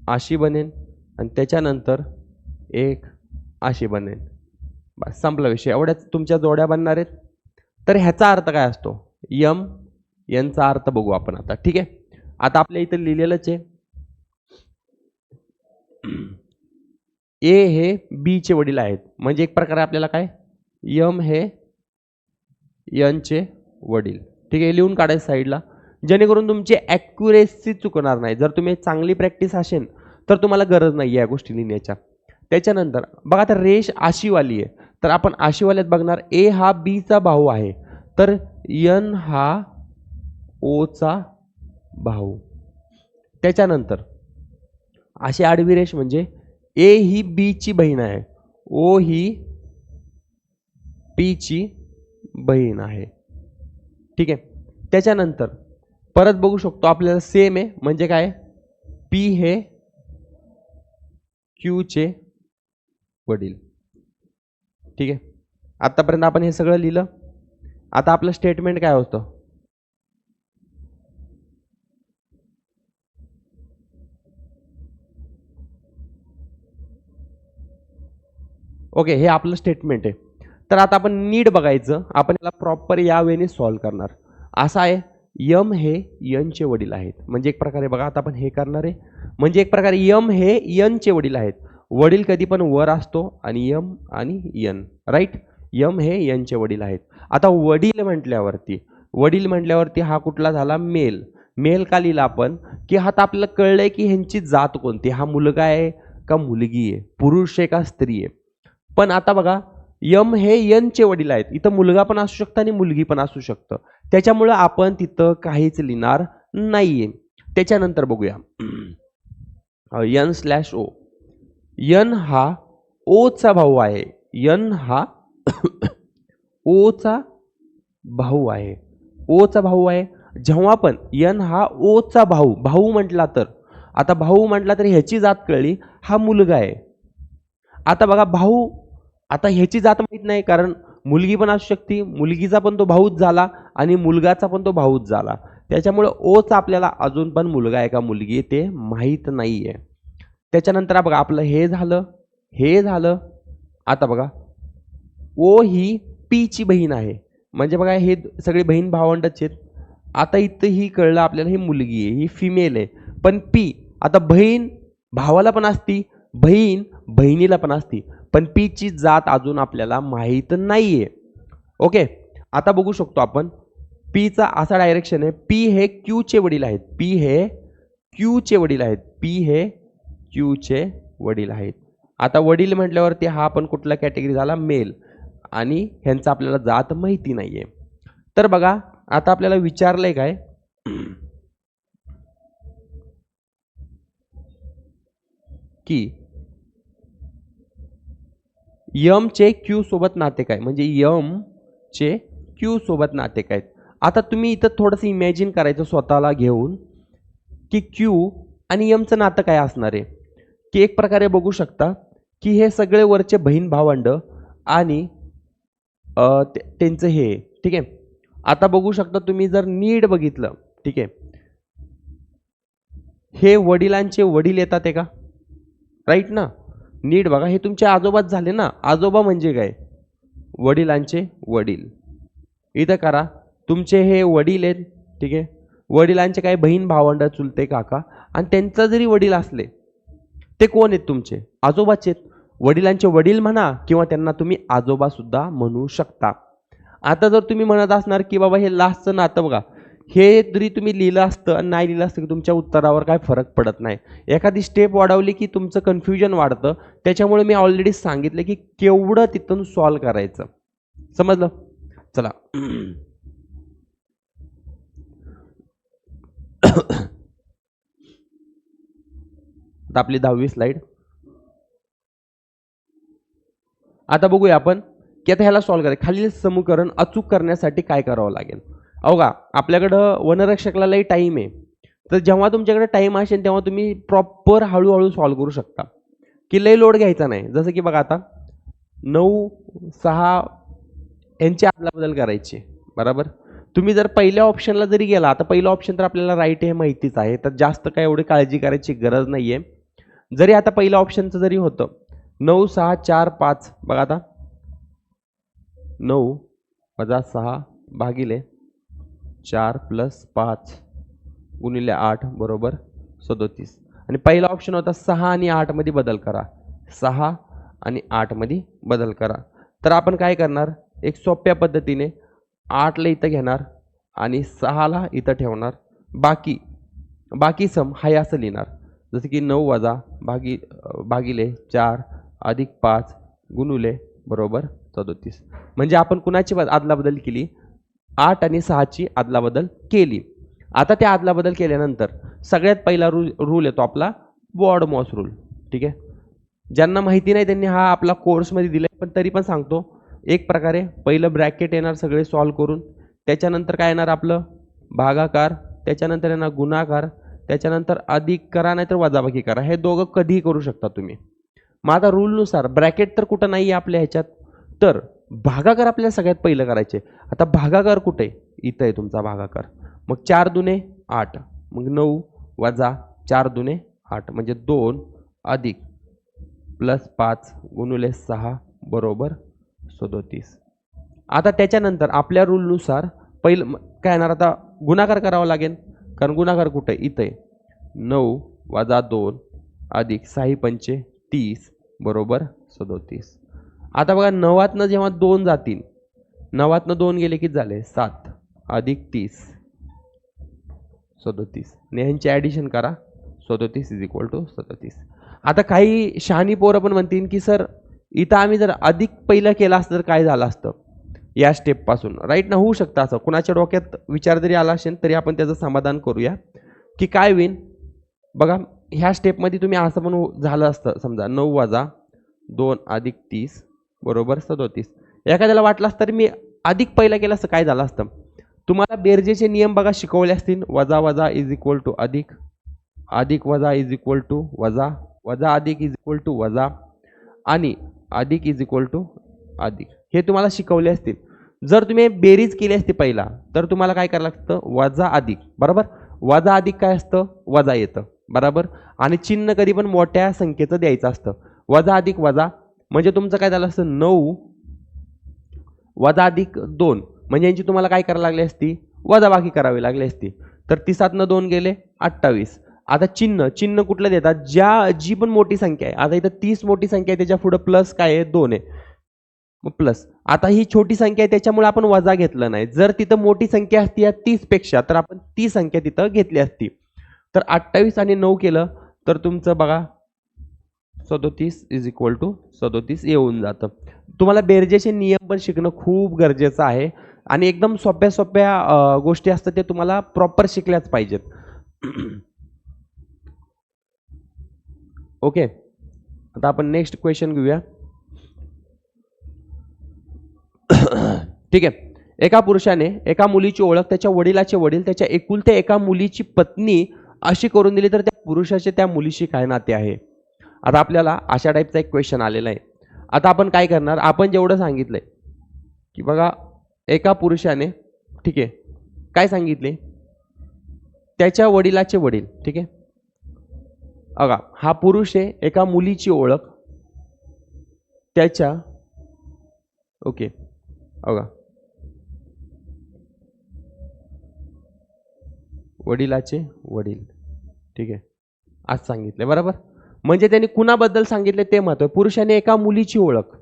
आशी बनेल आणि त्याच्यानंतर एक आशी बनेल. बस संपला विषय, एवढ्याच तुमच्या जोड्या बनणार आहेत. तर ह्याचा अर्थ काय असतो, यम यांचा अर्थ बघू आपण आता. ठीक आहे, आता आपल्या इथं लिहिलेलंच आहे, ए हे बी चे वडील आहेत, म्हणजे एक प्रकारे आपल्याला काय, यम हे यनचे वडील. ठीक आहे, लिहून काढायचं साईडला, जेणेकरून तुमची ॲक्युरेसी चुकणार नाही. जर तुम्ही चांगली प्रॅक्टिस असेल तर तुम्हाला गरज नाही या गोष्टी लिहिण्याच्या. त्याच्यानंतर बघा, आता रेष आशीवाली आहे, तर आपण आशीवाल्यात बघणार, ए हा बीचा भाऊ आहे, तर यन हा ओचा भाऊ. त्याच्यानंतर अशी आडवी रेष म्हणजे ए ही बी ची बहीण आहे, ओ ही पी ची बहीण आहे. ठीक आहे, त्याच्यानंतर परत बघू शकतो आपल्याला सेम आहे, म्हणजे काय, पी हे क्यू चे वडील. ठीक आहे, आतापर्यंत आपण हे सगळं लिहिलं. आता आपलं स्टेटमेंट काय होतं, ओके, हे आपलं स्टेटमेंट आहे. तर आता आपण नीट बघायचं, आपण याला प्रॉपर या वेने सॉल्व करणार. असं आहे, यम हे यनचे वडील आहेत, म्हणजे एक प्रकारे बघा, आता आपण हे करणार आहे, म्हणजे एक प्रकारे यम हे यनचे वडील आहेत. वडील कधी पण वर असतो आणि यम आणि यन, राईट. यम हे यनचे वडील आहेत. आता वडील म्हटल्यावरती हा कुठला झाला, मेल. मेल का लिहिला आपण, की आता आपल्याला कळलंय की ह्यांची जात कोणती, हा मुलगा आहे का मुलगी आहे, पुरुष आहे का स्त्री आहे. पण आता बघा, यम हे यनचे वडील आहेत, इथं मुलगा पण असू शकतं आणि मुलगी पण असू शकतं, त्याच्यामुळं आपण तिथं काहीच लिहिणार नाहीये. त्याच्यानंतर बघूया n/o. यन हा ओचा भाऊ आहे, यन हा ओचा भाऊ आहे, ओचा भाऊ आहे. जेव्हा पण यन हा ओचा भाऊ म्हटला, तर आता भाऊ म्हटला तर ह्याची जात कळली, हा मुलगा आहे. आता बघा, भाऊ, आता ह्याची जात माहित नाही कारण मुलगी पण असू शकते, मुलगीचा पण तो भाऊच झाला आणि मुलगाचा पण तो भाऊच झाला, त्याच्यामुळे ओचा आपल्याला अजून पण मुलगा आहे का मुलगी ते माहीत नाहीये. त्याच्यानंतर बघा, आपलं हे झालं. आता बघा, ओ ही पी ची बहीण आहे, म्हणजे बघा हे सगळे बहीण भावंडच आहेत. आता इथं ही कळलं आपल्याला, ही मुलगी आहे, ही फिमेल आहे. पण पी, आता बहीण भावाला पण असती, बहीण बहिणीला पण असती, पण पी ची जात अजून आपल्याला माहीत नाहीये. ओके, आता बघू शकतो आपण, पी चा असा डायरेक्शन आहे, पी हे क्यू चे वडील आहेत, पी हे क्यू चे वडील आहेत, पी हे क्यू चे वडील आहेत. आता वडील म्हटल्यावरती हा पण कुठला कॅटेगरी झाला, मेल, आणि ह्यांचं आपल्याला जात माहिती नाहीये. तर बघा, आता आपल्याला विचारलंय काय, की यम चे क्यू सोबत नाते काय, म्हणजे यम चे क्यू सोबत नाते काय. आता तुम्ही इथं थोडंसं इमॅजिन करायचं स्वतःला घेऊन की क्यू आणि एमचं नातं काय असणार आहे, की एक प्रकारे बघू शकता की हे सगळे वरचे बहीण भावंड आणि त्यांचं हे, ठीक आहे. आता बघू शकता तुम्ही जर नीट बघितलं, ठीक आहे, हे वडिलांचे वडील येतात आहे का, राईट ना. नीट बघा, हे तुमचे आजोबाच झाले ना. आजोबा म्हणजे काय, वडिलांचे वडील. इथं करा, तुमचे हे वडील आहेत, ठीक आहे. वडिलांचे काही बहीण भावंड, चुलते काका, आणि त्यांचा जरी वडील असले ते कोण आहेत, तुमचे आजोबाचे आहेत. वडिलांचे वडील म्हणा किंवा त्यांना तुम्ही आजोबा सुद्धा म्हणू शकता. आता जर तुम्ही म्हणत असणार की बाबा हे लास्टचं नातं बघा, हे जरी तुम्ही लिहिलं असतं आणि नाही लिहिलं असतं की तुमच्या उत्तरावर काय फरक पडत नाही. एखादी स्टेप वाढवली की तुमचं कन्फ्युजन वाढतं. त्याच्यामुळे मी ऑलरेडी सांगितलं की केवढं तिथून सॉल्व करायचं. समजलं. चला आता आपली 10वी स्लाइड. आता बघूया आपण की आता ह्याला सॉल्व करायचं. खालील समीकरण अचूक करण्यासाठी काय करावं लागेल. अवघा आपल्याकडं वनरक्षकाला लई टाईम आहे, तर जेव्हा तुमच्याकडे टाईम असेल तेव्हा तुम्ही प्रॉपर हळूहळू सॉल्व करू शकता, की लई लोड घ्यायचा नाही. जसं की बघा आता 9, 6 यांची अदलाबदल करायची, बरोबर. तुम्ही जर पहिल्या ऑप्शनला जरी गेला, आता पहिलं ऑप्शन तर आपल्याला राईट हे माहितीच आहे, तर जास्त काय एवढी काळजी करायची गरज नाही आहे. जरी आता पहिल्या ऑप्शनचं जरी होतं 9, 6, 4, 5, बघा आता 9 - 6 भागिले 4 + 5 गुणिले 8 बरोबर 37. आणि पहिला ऑप्शन होता 6 आणि 8 मध्ये बदल करा. 6 आणि 8 मध्ये बदल करा. तर आपण काय करणार, एक सोप्या पद्धतीने 8ला इथं घेणार आणि 6ला इथं ठेवणार. बाकी सम हाय असं लिहिणार, जसं की 9 भागिले 4 अधिक 5 गुणुले बरोबर 37. म्हणजे आपण कुणाची अदलाबदल केली, 8 आणि 6ची अदलाबदल केली. आता त्या अदलाबदल केल्यानंतर सगळ्यात पहिला रूल येतो आपला बॉडमॉस रूल, ठीक आहे. ज्यांना माहिती नाही त्यांनी हा आपला कोर्समध्ये दिलाय, पण तरी पण सांगतो. एक प्रकारे पहिलं ब्रॅकेट येणार सगळे सॉल्व करून, त्याच्यानंतर काय येणार आपलं भागाकार, त्याच्यानंतर येणार गुणाकार, त्याच्यानंतर अधिक करा नाहीतर वजाबाकी करा. हे दोघं कधीही करू शकता तुम्ही. मग आता रूलनुसार ब्रॅकेट तर कुठं नाही आहे आपल्या ह्याच्यात, तर भागाकार आपल्याला सगळ्यात पहिलं करायचे. आता भागाकार कुठे, इथं आहे तुमचा भागाकार. मग 4 दुने 8, मग 9 वजा 4 दुने 8 म्हणजे 2 अधिक +5 गुणुले 6 बरोबर 37. आता त्याच्यानंतर आपल्या रूलनुसार पहिलं काय येणार, आता गुणाकार करावा लागेल, कारण गुणाकार कुठे इथं आहे. 9 वजा 2 अधिक 6 पंचे 30 बरोबर 37. आता बघा 9तनं जेव्हा 2 जातील, 9तनं 2 गेले की झाले 7 अधिक 30 37. आणि ह्यांची ॲडिशन करा, 37 = 37. आता काही शहाणी पोरं पण म्हणतील की सर इथं आम्ही जर अधिक पहिलं केलं असतं तर काय झालं असतं या स्टेपपासून, राईट ना. होऊ शकतं असं, कुणाच्या डोक्यात विचार जरी आला असेल तरी आपण त्याचं समाधान करूया की काय होईल. बघा ह्या स्टेपमध्ये तुम्ही असं पण झालं असतं, समजा 9 वजा 2 अधिक 30 बरोबर 37. एखाद्याला वाटलं असतं तर मी अधिक पहिला केलं असतं काय झालं असतं. तुम्हाला बेरजेचे नियम बघा शिकवले असतील, वजा वजा = अधिक, अधिक वजा = वजा, वजा अधिक = वजा, आणि अधिक = अधिक, हे तुम्हाला शिकवले असतील. जर तुम्ही बेरीज केली असती पहिला तर तुम्हाला काय करायला लागतं, वजा अधिक, बरोबर. वजा अधिक काय असतं, वजा येतं, बरोबर. आणि चिन्ह कधी पण मोठ्या संख्येचं द्यायचं असतं. वजा अधिक वजा म्हणजे तुमचं काय झालं असतं, 9 वजा अधिक 2 म्हणजे यांची तुम्हाला काय करायला लागली असती, वजाबाकी करावी लागली असती. तर 30तनं 2 गेले 28. आता चिन्ह कुठलं देतात, जी पण मोठी संख्या आहे. आता इथं 30 मोठी संख्या आहे, त्याच्या पुढे प्लस काय आहे, 2 आहे, मग प्लस. आता ही छोटी संख्या आहे त्याच्यामुळे आपण वजा घेतलं नाही. जर तिथं मोठी संख्या असती या 30 पेक्षा तर आपण ती संख्या तिथं घेतली असती. तर 28 आणि 9 केलं तर तुमचं बघा 37 = 37 येऊन जातं. तुम्हाला बेरजेचे नियम पण शिकणं खूप गरजेचं आहे, आणि एकदम सोप्या गोष्टी असतात ते तुम्हाला प्रॉपर शिकल्याच पाहिजेत. ओके, आता आपण नेक्स्ट क्वेश्चन घेऊया. ठीक आहे, एका पुरुषाने एका मुलीची ओळख त्याच्या वडिलाचे वडील त्याच्या एकुलते एका मुलीची पत्नी अशी करून दिली तर त्या पुरुषाचे त्या मुलीशी काय नाते आहे. आता आपल्याला अशा टाईपचा एक क्वेश्चन आलेला आहे. आता आपण काय करणार, आपण जेवढं सांगितलंय की बघा एका पुरुषाने, ठीक आहे, काय सांगितले, त्याच्या वडिलाचे वडील, ठीक आहे, बघा हा पुरुष आहे, एका मुलीची ओळख त्याच्या, ओके, बघा वडिलाचे वडील, ठीक आहे, आज सांगितले बरोबर. म्हणजे त्यांनी कुणाबद्दल सांगितले ते महत्व. पुरुषाने एका मुलीची ओळख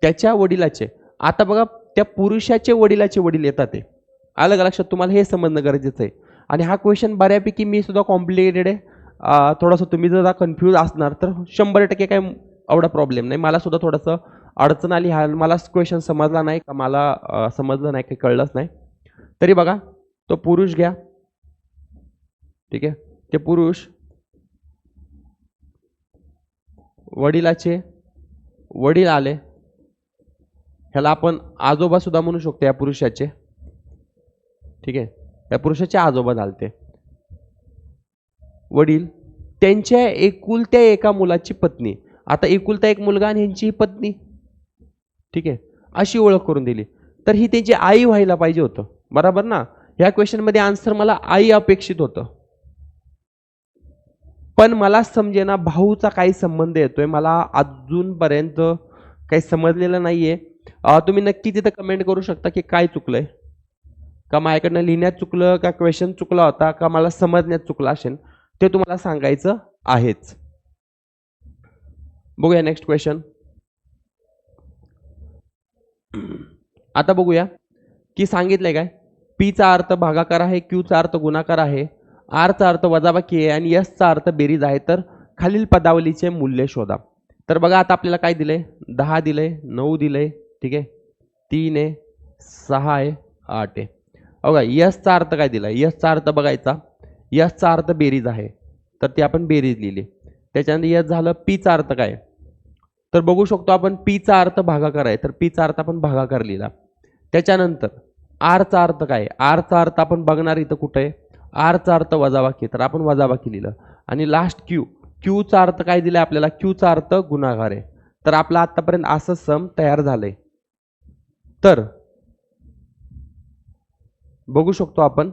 त्याच्या वडिलाचे. आता बघा त्या पुरुषाचे वडिलाचे वडील येतात ते अलग लक्षात, तुम्हाला हे समजणं गरजेचं आहे. आणि हा क्वेश्चन बऱ्यापैकी मी सुद्धा कॉम्प्लिकेटेड आहे. थोडंसं तुम्ही जर कन्फ्यूज असणार तर 100% काही एवढा प्रॉब्लेम नाही. मला सुद्धा थोडंसं अडचण आली, हा मला क्वेश्चन समजला नाही का, मला समजलं नाही, काही कळलंच नाही. तरी बघा तो पुरुष घ्या, ठीक आहे, ते पुरुष वडिलाचे वडील आले, ह्याला आपण आजोबा सुद्धा म्हणू शकतो या पुरुषाचे, ठीक आहे, या पुरुषाचे आजोबा झालते वडील, त्यांच्या एकुलत्या एका मुलाची पत्नी. आता एकुलता एक मुलगा आणि ह्यांची पत्नी, ठीक आहे, अशी ओळख करून दिली तर ही त्यांची आई व्हायला पाहिजे होतं बरोबर ना. ह्या क्वेश्चनमध्ये आन्सर मला आई अपेक्षित होतं, पण मला समजेना भाऊचा काही संबंध येतोय, मला अजूनपर्यंत काही समजलेलं नाहीये. तुम्ही नक्की तिथं कमेंट करू शकता की काय चुकलंय, का माझ्याकडनं लिहिण्यात चुकलं, का क्वेश्चन चुकला होता, का मला समजण्यात चुकला असेल, ते तुम्हाला सांगायचं आहेच. बघूया नेक्स्ट क्वेश्चन. आता बघूया की सांगितलंय काय, पी चा अर्थ भागाकार आहे, क्यू चा अर्थ गुणाकार आहे, आर चा अर्थ वजाबाकी आहे आणि एस चा अर्थ बेरीज आहे, तर खालील पदावलीचे मूल्य शोधा. तर बघा आता आपल्याला काय दिलंय, 10 दिलंय, 9 दिलंय, ठीक आहे, 3 आहे, 6 आहे, 8 आहे. बघा यस चा अर्थ काय दिलाय, यस चा अर्थ बघायचा, यस चा अर्थ बेरीज आहे तर ती आपण बेरीज लिहिली. त्याच्यानंतर यस झालं, पी चा अर्थ काय, तर बघू शकतो आपण पी चा अर्थ भागाकार आहे तर पी चा अर्थ आपण भागाकार लिहिला. त्याच्यानंतर आर चा अर्थ काय, आर चा अर्थ आपण बघणार इथं कुठे आहे, आर चा अर्थ वजाबाकी तर आपण वजाबाकी लिहिलं. आणि लास्ट क्यू, क्यू चा अर्थ काय दिलाय आपल्याला, क्यू चा अर्थ गुणाकार आहे. तर आपला आतापर्यंत असं सम तयार झालंय. तर बघू शकतो आपण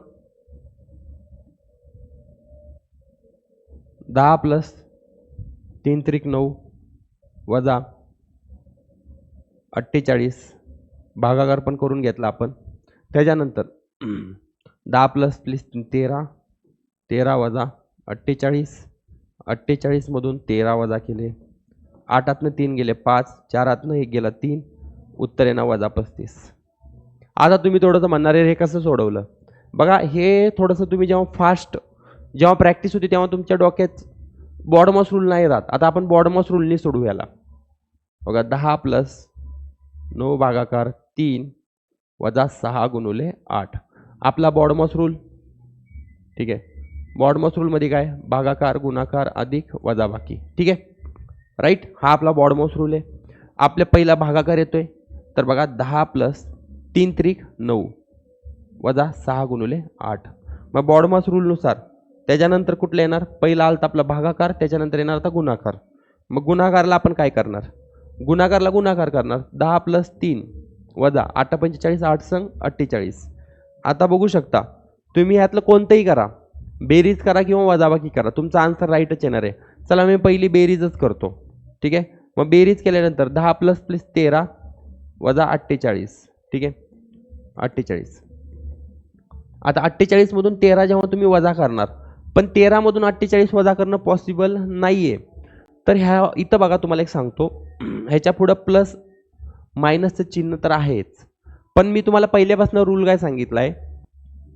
10 प्लस 3 त्रिक 9 वजा 48 भागाकार पण करून घेतला आपण. त्याच्यानंतर 10 प्लस 13 13 वजा 48 48 मधून 13 वजा केले, 8 3 गेले 5, 4 1 गेला 3, उत्तर येणार वजा 35. आता तुम्ही थोडंसं म्हणणार आहे हे कसं सोडवलं. बघा हे थोडंसं तुम्ही जेव्हा प्रॅक्टिस होती तेव्हा तुमच्या डोक्यात बॉडमॉस रूल नाही राहत. आता आपण बॉडमॉस रूलनी सोडवू याला. बघा 10 प्लस 9 भागाकार 3 वजा 6 गुणुले 8 आपला बॉडमॉस रूल, ठीक आहे. बॉडमॉस रूलमध्ये काय, भागाकार गुणाकार अधिक वजाबाकी, ठीक आहे, राईट. हा आपला बॉडमॉस रूल आहे. आपल्या पहिला भागाकार येतोय तर बघा 10 प्लस 3 त्रिक 9 वजा 6 गुणुले 8. मग बॉडमॉस रूलनुसार त्याच्यानंतर कुठलं येणार, पहिला आलता आपला भागाकार, त्याच्यानंतर येणार होता गुणाकार. मग गुणाकारला आपण काय करणार, गुणाकारला गुणाकार करणार, 10 प्लस 3 वजा 8 45 8 संग 48. आता बघू शकता तुम्ही ह्यातलं कोणतंही करा, बेरीज करा किंवा वजाबाकी करा, तुमचा आन्सर राईटच येणार आहे. चला मी पहिली बेरीजच करतो, ठीक आहे. मग बेरीज केल्यानंतर 10 प्लस 13 वजा 48, ठीक आहे, 48. आता 48 मधून 13 जेव्हा तुम्ही वजा करणार, पण 13 मधून 48 वजा करणं पॉसिबल नाहीये. तर ह्या इथं बघा तुम्हाला एक सांगतो, ह्याच्या पुढं प्लस मायनसचं चिन्ह तर आहेच, पण मी तुम्हाला पहिल्यापासून रूल काय सांगितलाय,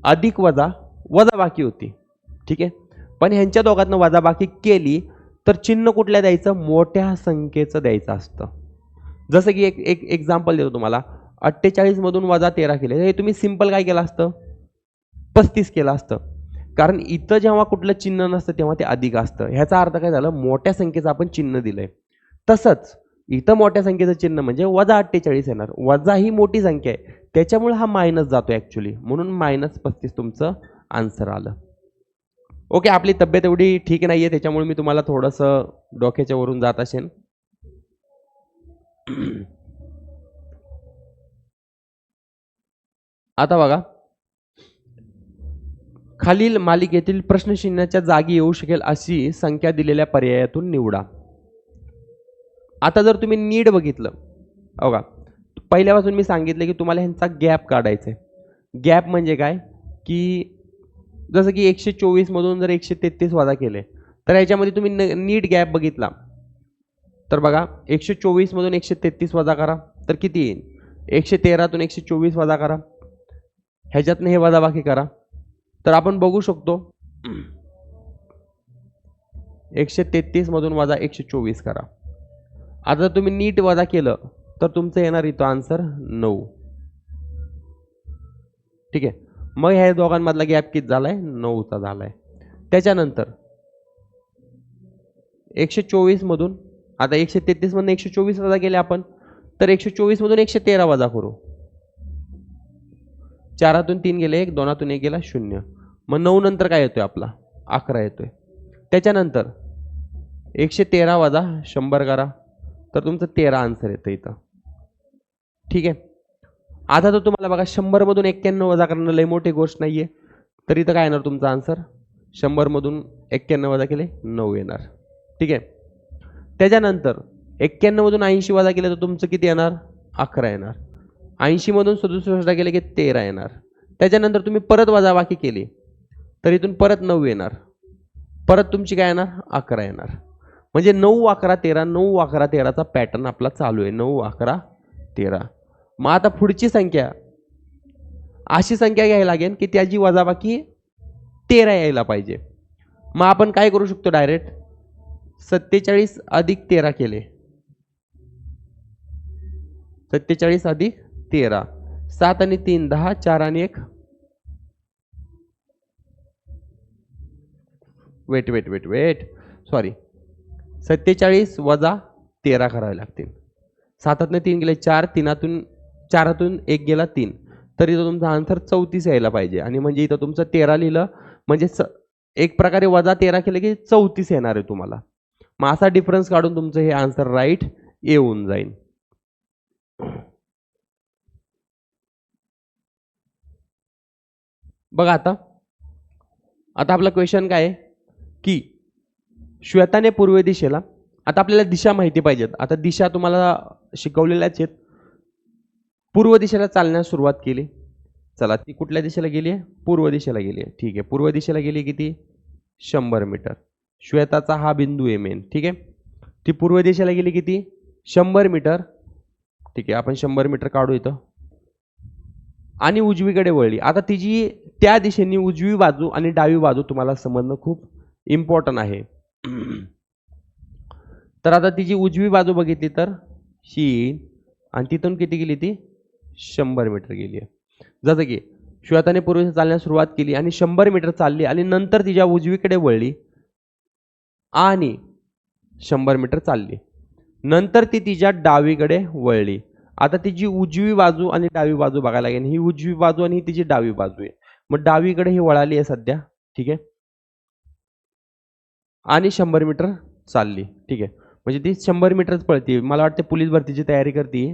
अधिक वजा वजाबाकी होती, ठीक आहे. पण ह्यांच्या दोघांना वजाबाकी केली तर चिन्ह कुठल्या द्यायचं, मोठ्या संख्येचं द्यायचं असतं. जसं की एक एक्झाम्पल देतो तुम्हाला, 48 मधून वजा 13 केले, हे तुम्ही सिंपल काय केलं असतं, 35 केलं असतं. कारण इथं जेव्हा कुठलं चिन्ह नसतं तेव्हा ते अधिक असतं. ह्याचा अर्थ काय झालं, मोठ्या संख्येचं आपण चिन्ह दिलंय. तसंच इथं मोठ्या संख्येचं चिन्ह म्हणजे वजा 48 येणार. वजा ही मोठी संख्या आहे त्याच्यामुळे हा मायनस जातो ॲक्च्युली, म्हणून -35 तुमचं आन्सर आलं. ओके, आपली तब्येत एवढी ठीक नाही आहे, त्याच्यामुळे मी तुम्हाला थोडंसं डोक्याच्या वरून जात असेल. आता बघा, खालील मालिकेतील प्रश्नचिन्हाच्या जागी येऊ शकेल अशी संख्या दिलेल्या पर्यायातून निवडा. आता जर तुम्ही नीट बघितलं बघा, पहिल्यापासून मी सांगितलं की तुम्हाला ह्यांचा गॅप काढायचा आहे. गॅप म्हणजे काय की जसं की 124 मधून जर 133 वजा केले तर याच्यामध्ये तुम्ही नीट गॅप बघितला तर बघा 124 मधून 133 वजा करा तर किती येईल, 113 तून 124 वजा करा, ह्याच्यातनं हे वजाबाकी करा तर आपण बघू शकतो 133 मधून वजा 124 करा. आता तुम्ही नीट वजा केलं तर तुमचं येणार इथं आन्सर 9. ठीक आहे, मग ह्या दोघांमधला गॅप किती झालाय, 9चा झालाय. त्याच्यानंतर 124 मधून आता 133 मधून 124 वजा केले आपण तर 124 मधून 113 वजा करू, 4तून 3 गेले 1, 2तून 1 गेला 0, मग 9 नंतर काय येतोय आपला 11 येतोय. त्याच्यानंतर 113 वजा 100 करा तर तुमचं 13 आन्सर येतं इथं. ठीक आहे, आता तर तुम्हाला बघा 100 मधून 91 वजा करणं लई मोठी गोष्ट नाहीये, तर इथं काय येणार तुमचा आन्सर, 100 मधून 91 वजा केले 9 येणार. ठीक आहे, त्याच्यानंतर 91 मधून 80 वजा केले तर तुमचं किती येणार, 11 येणार. 80 मधून 67 वजा केले की 13 येणार. त्याच्यानंतर तुम्ही परत वजाबाकी केली तर इथून परत 9 येणार, परत तुमची काय येणार 11 येणार. म्हणजे 9, 11, 13, 9, 11, 13चा पॅटर्न आपला चालू आहे, 9, 11, 13. मग आता पुढची संख्या अशी संख्या घ्यायला लागेल की त्याची वजाबाकी 13 यायला पाहिजे. मग आपण काय करू शकतो, डायरेक्ट 47 अधिक 13 केले, 47 अधिक 13, 7 आणि 3 10, 4 आणि 1 वेट सॉरी 47 वजा 13 करावे लागतील. 7तून 3 गेले 4, 4तून 1 गेला 3, तर इथं तुमचा आन्सर 34 यायला पाहिजे. आणि म्हणजे इथं तुमचं 13 लिहिलं म्हणजे एक प्रकारे वजा 13 केलं की 34 येणार आहे तुम्हाला. मग असा डिफरन्स काढून तुमचं हे आन्सर राईट येऊन जाईल. बघा आता आपला क्वेश्चन काय आहे की श्वेताने पूर्व दिशेला, आता आपल्याला दिशा माहिती पाहिजेत. आता दिशा तुम्हाला शिकवलेल्याच आहेत. पूर्व दिशेला चालण्यास सुरुवात केली, चला ती कुठल्या दिशेला गेली आहे, पूर्व दिशेला गेली आहे. ठीक आहे, पूर्व दिशेला गेली किती, 100 मीटर. श्वेताचा हा बिंदू आहे मेन. ठीक आहे, ती पूर्व दिशेला गेली किती, 100 मीटर. ठीक आहे, आपण 100 मीटर काढू इथं आणि उजवीकडे वळली. आता तिची त्या दिशेने उजवी बाजू आणि डावी बाजू तुम्हाला समजणं खूप इम्पॉर्टंट आहे. तर आता तिची उजवी बाजू बघितली तर ही, आणि तिथून किती गेली ती, 100 मीटर गेली आहे. जसं की श्वेताने पूर्व चालण्यास सुरुवात केली आणि 100 मीटर चालली आणि नंतर तिच्या उजवीकडे वळली आणि 100 मीटर चालली, नंतर ती तिच्या डावीकडे वळली. आता तिची उजवी बाजू आणि डावी बाजू बघायला लागेल. ही उजवी बाजू आणि ही तिची डावी बाजू आहे. मग डावीकडे ही वळाली आहे सध्या. ठीक आहे, आणि 100 मीटर चालली. ठीक आहे, म्हणजे ती 100 मीटरच पळती. मला वाटते पोलीस भरतीची तयारी करते.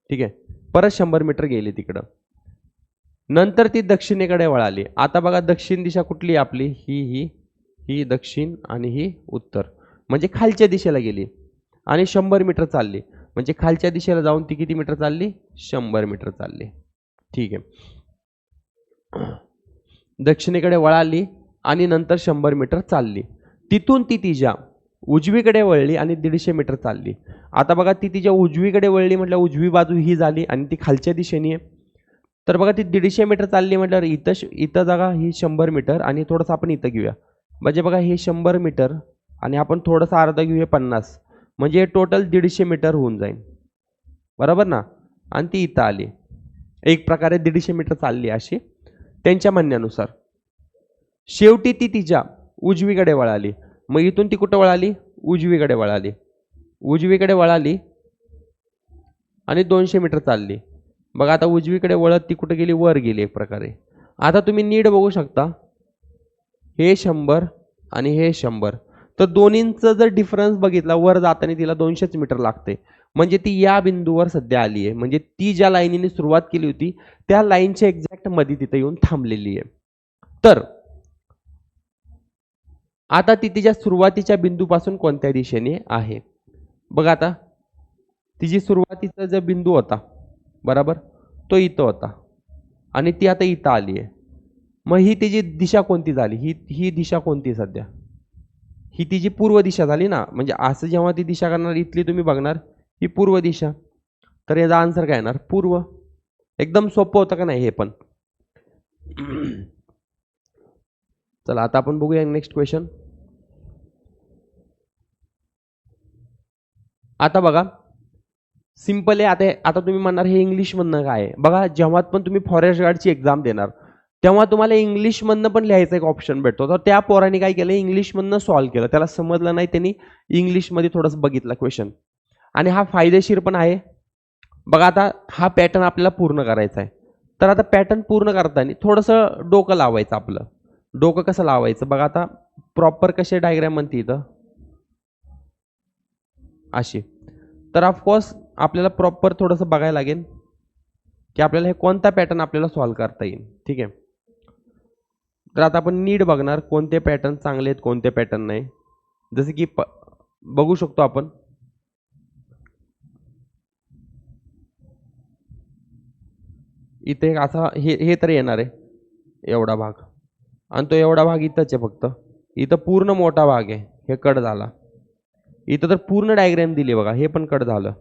ठीक आहे, परत 100 मीटर गेली तिकडं, नंतर ती दक्षिणेकडे वळाली. आता बघा दक्षिण दिशा कुठली आपली, ही दक्षिण आणि ही उत्तर, म्हणजे खालच्या दिशेला गेली आणि 100 मीटर चालली. म्हणजे खालच्या दिशेला जाऊन ती किती मीटर चालली, 100 मीटर चालली. ठीक आहे, दक्षिणेकडे वळाली आणि नंतर 100 मीटर चालली. तिथून ती तिच्या उजवीकडे वळली आणि 150 मीटर चालली. आता बघा ती तिच्या उजवीकडे वळली म्हटलं उजवी बाजू ही झाली आणि ती खालच्या दिशेने आहे. तर बघा ती 150 मीटर चालली म्हटल्यावर इथं जागा ही 100 मीटर आणि थोडंसं आपण इथं घेऊया. म्हणजे बघा हे 100 मीटर आणि आपण थोडंसं अर्धा घेऊया 50, म्हणजे टोटल 150 मीटर होऊन जाईल, बरोबर ना. आणि ती इथं आली, एक प्रकारे 150 मीटर चालली अशी त्यांच्या म्हणण्यानुसार. शेवटी ती तिच्या उजवीकडे वळाली. मग इथून ती कुठं वळाली, उजवीकडे वळाली आणि 200 मीटर चालली. बघा आता उजवीकडे वळत ती कुठे गेली, वर गेली एक प्रकारे. आता तुम्ही नीट बघू शकता, हे 100 आणि हे 100, तर दोन्हींचा जर डिफरन्स बघितला, वर जाताना तिला 200 मीटर लागते. म्हणजे ती या बिंदूवर सध्या आली आहे. म्हणजे ती ज्या लाईनीने सुरुवात केली होती त्या लाईनच्या एक्झॅक्ट मध्ये तिथे येऊन थांबलेली आहे. तर आता ती तिच्या सुरुवातीच्या बिंदूपासून कोणत्या दिशेने आहे. बघा आता तिची सुरुवातीचा जो बिंदू होता बरोबर, तो इथं होता आणि ती आता इथं आली आहे. मग ही तिची दिशा कोणती झाली, ही दिशा कोणती सध्या, ही तिची पूर्व दिशा झाली ना. म्हणजे असं जेव्हा ती दिशा करणार, इथली तुम्ही बघणार ही पूर्व दिशा, तर याचा आन्सर काय येणार, पूर्व. एकदम सोपं होतं का नाही हे पण. चला आता आपण बघूया नेक्स्ट क्वेश्चन. आता बघा सिंपल आहे. आता तुम्ही म्हणणार हे इंग्लिश मधनं काय आहे. बघा जेव्हा पण तुम्ही फॉरेस्ट गार्डची एक्झाम देणार तेव्हा तुम्हाला इंग्लिश मधनं पण लिहायचा एक ऑप्शन भेटतो. तर त्या पोरांनी काय केलं, इंग्लिश मधनं सॉल्व्ह केलं. त्याला समजलं नाही, त्यांनी इंग्लिश मध्ये थोडंसं बघितलं क्वेश्चन, आणि हा फायदेशीर पण आहे. बघा आता हा पॅटर्न आपल्याला पूर्ण करायचा आहे. तर आता पॅटर्न पूर्ण करताना थोडंसं डोकं लावायचं. आपलं डोकं कसं लावायचं बघा. आता प्रॉपर कसे डायग्राम म्हणते इथं अशी, तर ऑफकोर्स आपल्याला प्रॉपर थोडंसं बघायला लागेल की आपल्याला हे कोणता पॅटर्न आपल्याला सॉल्व्ह करता येईल. ठीक आहे, तर आता आपण नीट बघणार कोणते पॅटर्न चांगले आहेत कोणते पॅटर्न नाही. जसे की बघू शकतो आपण इथे असा हे तर येणार आहे एवढा भाग, आणि तो एवढा भाग इथंच आहे. फक्त इथं पूर्ण मोठा भाग आहे, हे कट झाला. इथं तर पूर्ण डायग्राम दिली बघा, हे पण कट झालं,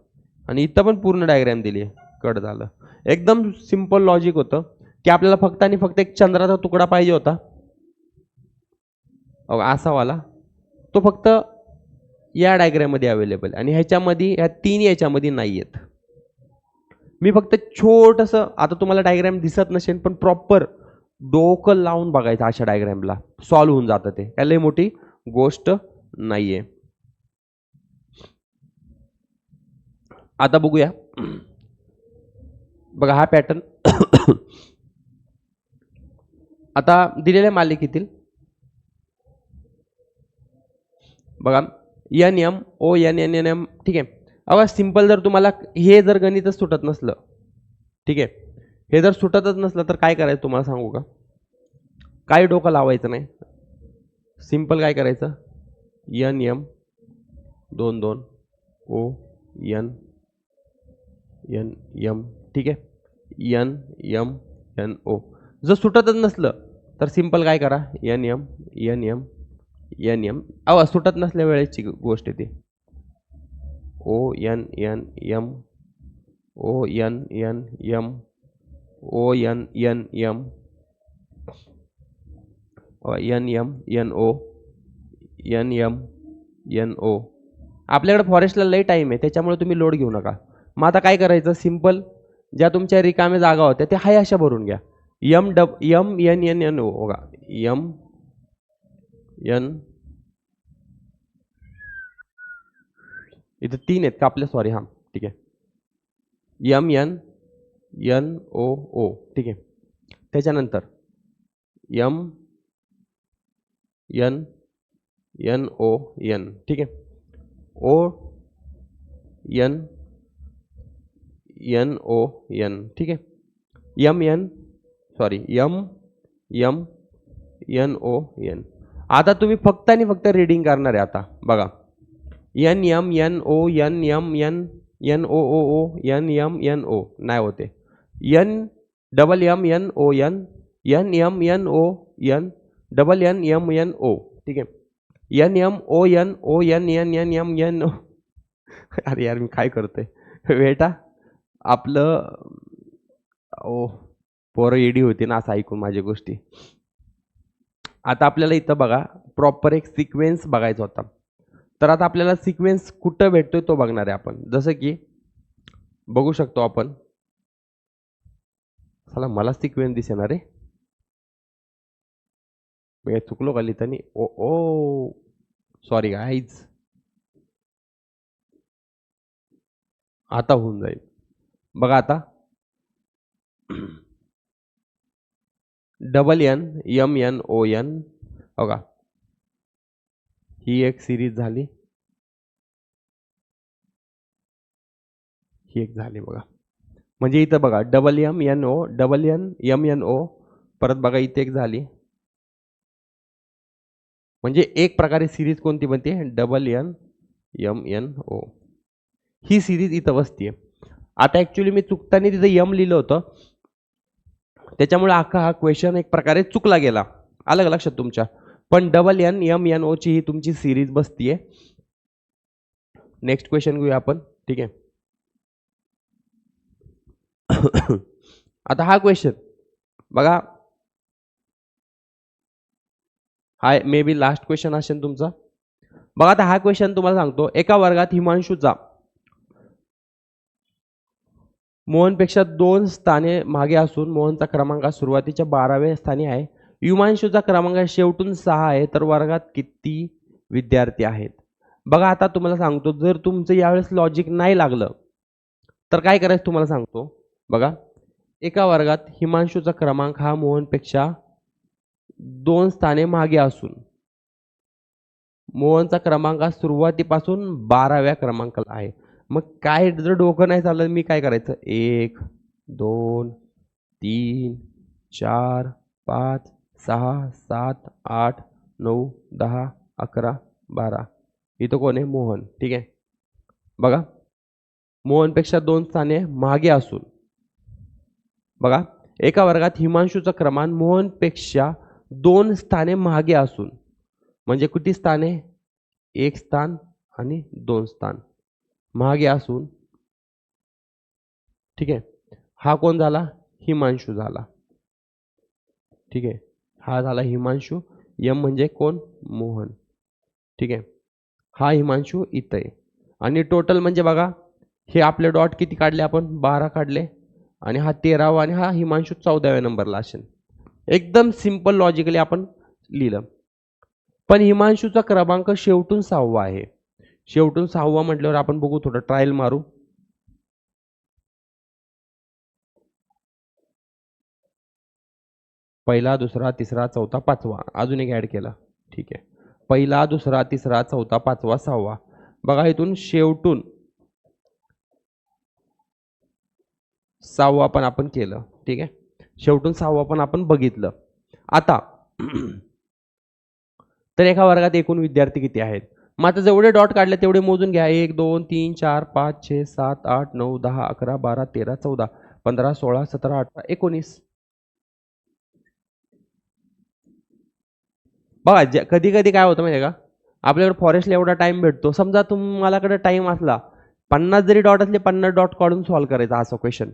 आणि इथं पण पूर्ण डायग्राम दिली आहे, कट झालं. एकदम सिंपल लॉजिक होतं की आपल्याला फक्त आणि फक्त एक चंद्राचा तुकडा पाहिजे होता असा वाला, तो फक्त या डायग्राम मध्ये अवेलेबल, आणि ह्याच्यामध्ये ह्या तीन याच्यामध्ये नाही आहेत. मी फक्त छोटंसं, आता तुम्हाला डायग्राम दिसत नसेल पण प्रॉपर डोकं लावून बघायचं, अशा डायग्रामला सॉल्व्ह होऊन जातं ते, याला मोठी गोष्ट नाहीये. आता बघूया बघा हा पॅटर्न. आता दिलेल्या मालिकेतील बघा N M O N N N M, ठीक आहे. अगं सिंपल, जर तुम्हाला हे जर गणितच सुटत नसलं, ठीक आहे, हे जर सुटतच नसलं तर काय करायचं तुम्हाला सांगू का. काही डोकं लावायचं नाही, सिंपल काय करायचं, N M 2 2 O N N M, ठीक आहे, एन एम एन ओ. जर सुटतच नसलं तर सिंपल काय करा, N M N M N M. सुटत नसल्या वेळेची गोष्ट ती, O N N M O N N M O N N M N M N O N M N O. आपल्याकडे फॉरेस्टला लई टाईम आहे, त्याच्यामुळे तुम्ही लोड घेऊ नका. मग आता काय करायचं, सिंपल ज्या तुमच्या रिकाम्या जागा होत्या त्या हाय अशा भरून घ्या. M N N N O बघा, एम एन, इथं 3 आहेत का आपल्या, सॉरी, हां ठीक आहे, M N N O O, ठीक आहे. त्याच्यानंतर M N N O N, ठीक आहे, O N N O N, ठीक आहे, M N, sorry, M M N O N. आता तुम्ही फक्त आणि फक्त रीडिंग करणार आहे. आता बघा, N M N O N M N N O O O N M N O नाही होते, N double M N O N N M N O N double N M N O, ठीक आहे, N M O N O N N N M N O. अरे यार मी काय करतोय बेटा, आपलं ओ पोरं एडी होती ना असं ऐकून माझ्या गोष्टी. आता आपल्याला इथं बघा प्रॉपर एक सिक्वेन्स बघायचा होता. तर आता आपल्याला सिक्वेन्स कुठं भेटतोय तो बघणार आहे आपण. जसं की बघू शकतो आपण, चला मला सिक्वेन्स दिसेना रे, मी चुकलो का लिहितानी, ओ ओ सॉरी गाईज. आता होऊन जाईल बघा. आता NMNON बघा, ही एक सिरीज झाली, ही एक झाली बघा. म्हणजे इथं बघा NMNO परत बघा इथे एक झाली. म्हणजे एक प्रकारे सिरीज कोणती बनते? NMNO. ही सिरीज इथं बसते. आता ऍक्च्युली मी चुकताना तिथं यम लिहिलं होतं, त्याच्यामुळे हा क्वेश्चन एक प्रकारे चुकला गेला. आलं का लक्षात तुमच्या? पण NMNO ची ही तुमची सिरीज बसतीये. नेक्स्ट क्वेश्चन घेऊया आपण. ठीक आहे. आता हा क्वेश्चन बघा, हा मे बी लास्ट क्वेश्चन असेल तुमचा. बघा आता हा क्वेश्चन तुम्हाला सांगतो. एका वर्गात हिमांशूचा मोहनपेक्षा 2 स्थाने मागे असून मोहनचा क्रमांक सुरुवातीच्या 12व्या स्थानी आहे. हिमांशूचा क्रमांक शेवटून 6 आहे, तर वर्गात किती विद्यार्थी आहेत? बघा आता तुम्हाला सांगतो, जर तुमचं यावेळेस लॉजिक नाही लागलं तर काय करायचं तुम्हाला सांगतो. बघा, एका वर्गात हिमांशूचा क्रमांक हा मोहनपेक्षा 2 स्थाने मागे असून मोहनचा क्रमांक सुरुवातीपासून 12व्या क्रमांकाला आहे. मग काय जर डोकं नाही चाललं, मी काय करायचं? 1 2 3 4 5 6 7 8 9 10 11 12. इथं कोण आहे? मोहन. ठीक आहे. बघा, मोहनपेक्षा 2 स्थाने मागे असून बघा, एका वर्गात हिमांशूचा क्रमांक मोहनपेक्षा 2 स्थाने मागे असून म्हणजे किती स्थाने? 1 स्थान आणि 2 स्थान मागे असून. ठीक आहे. हा कोण झाला? हिमांशू झाला. ठीक आहे. हा झाला हिमांशू. यम म्हणजे कोण? मोहन. ठीक आहे. हा हिमांशू इथं आहे. आणि टोटल म्हणजे बघा, हे आपले डॉट किती काढले आपण? 12 काढले. आणि हा 13वा आणि हा हिमांशू 14व्या नंबरला असेल. एकदम सिंपल लॉजिकली आपण लिहिलं. पण हिमांशूचा क्रमांक शेवटून 6वा आहे. शेवटून 6वा म्हटल्यावर आपण बघू, थोडं ट्रायल मारू. पहिला, दुसरा, तिसरा, चौथा, 5वा, अजून एक ऍड केला. ठीक आहे. पहिला, दुसरा, तिसरा, चौथा, 5वा, 6वा. बघा, इथून शेवटून 6वा पण आपण केलं. ठीक आहे. शेवटून 6वा पण आपण बघितलं. आता तर एका वर्गात एकूण विद्यार्थी किती आहेत? मग आता जेवढे डॉट काढले तेवढे मोजून घ्या. 1 2 3 4 5 6 7 8 9 10 11 12 13 14 15 16 17 18 19. बघा, कधी कधी काय होतं माहिती आहे का, आपल्याकडे फॉरेस्टला एवढा टाइम भेटतो. समजा तुम्हालाकडे टाइम असला, 50 जरी डॉट असले, 50 डॉट काढून सॉल्व्ह करायचा असा क्वेश्चन.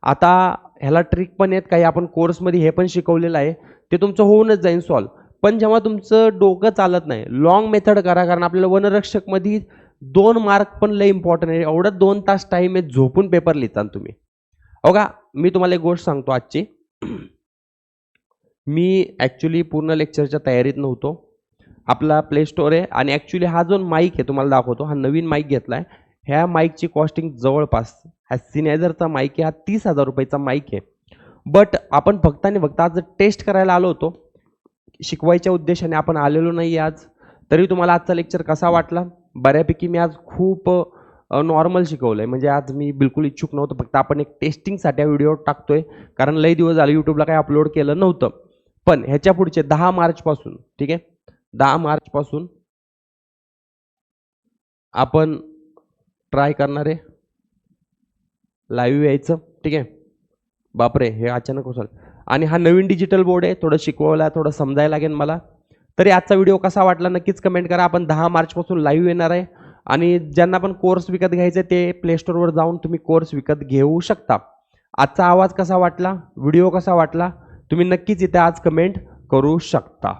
आता ह्याला ट्रिक पण आहेत काही, आपण कोर्समध्ये हे पण शिकवलेलं आहे, ते तुमचं होऊनच जाईल सॉल्व्ह. पण जेव्हा तुमचं डोकं चालत नाही, लॉंग मेथड करा. कारण आपल्याला वनरक्षकमध्ये 2 मार्क पण लय इम्पॉर्टंट आहे. एवढं 2 तास टाइम आहे, झोपून पेपर लिहिता तुम्ही. हो का? मी तुम्हाला एक गोष्ट सांगतो आजची. मी ॲक्च्युली पूर्ण लेक्चरच्या तयारीत नव्हतो. आपला प्ले स्टोअर आहे आणि ॲक्च्युली हा जो माईक आहे तुम्हाला दाखवतो, हा नवीन माईक घेतला आहे. ह्या माईकची कॉस्टिंग जवळपास, हा सिनेझरचा माईक आहे, हा 30,000 रुपयाचा माईक आहे. बट आपण फक्त आणि फक्त आज टेस्ट करायला आलो होतो, शिकवायच्या उद्देशाने आपण आलेलो नाही आज. तरी तुम्हाला आजचा लेक्चर कसा वाटला? बऱ्यापैकी मी आज खूप नॉर्मल शिकवलंय. म्हणजे आज मी बिलकुल इच्छुक नव्हतो, फक्त आपण एक टेस्टिंगसाठी व्हिडिओ टाकतोय, कारण लई दिवस झाले यूट्यूबला काही अपलोड केलं नव्हतं. पण ह्याच्या पुढचे 10 मार्च पासून, ठीक आहे, 10 मार्च पासून आपण ट्राय करणार आहे लाईव्ह यायचं. ठीक आहे. बापरे, हे अचानक होतं. आणि हा नवीन डिजिटल बोर्ड आहे, थोडं शिकवायला, थोडं समजायला लागेल मला. तरी आजचा व्हिडिओ कसा वाटला नक्कीच कमेंट करा. आपण 10 मार्च पासून लाईव्ह येणार आहे. आणि ज्यांना पण कोर्स विकत घ्यायचे ते प्ले स्टोअरवर जाऊन तुम्ही कोर्स विकत घेऊ शकता. आजचा आवाज कसा वाटला, व्हिडिओ कसा वाटला, तुम्ही नक्कीच इथे आज कमेंट करू शकता.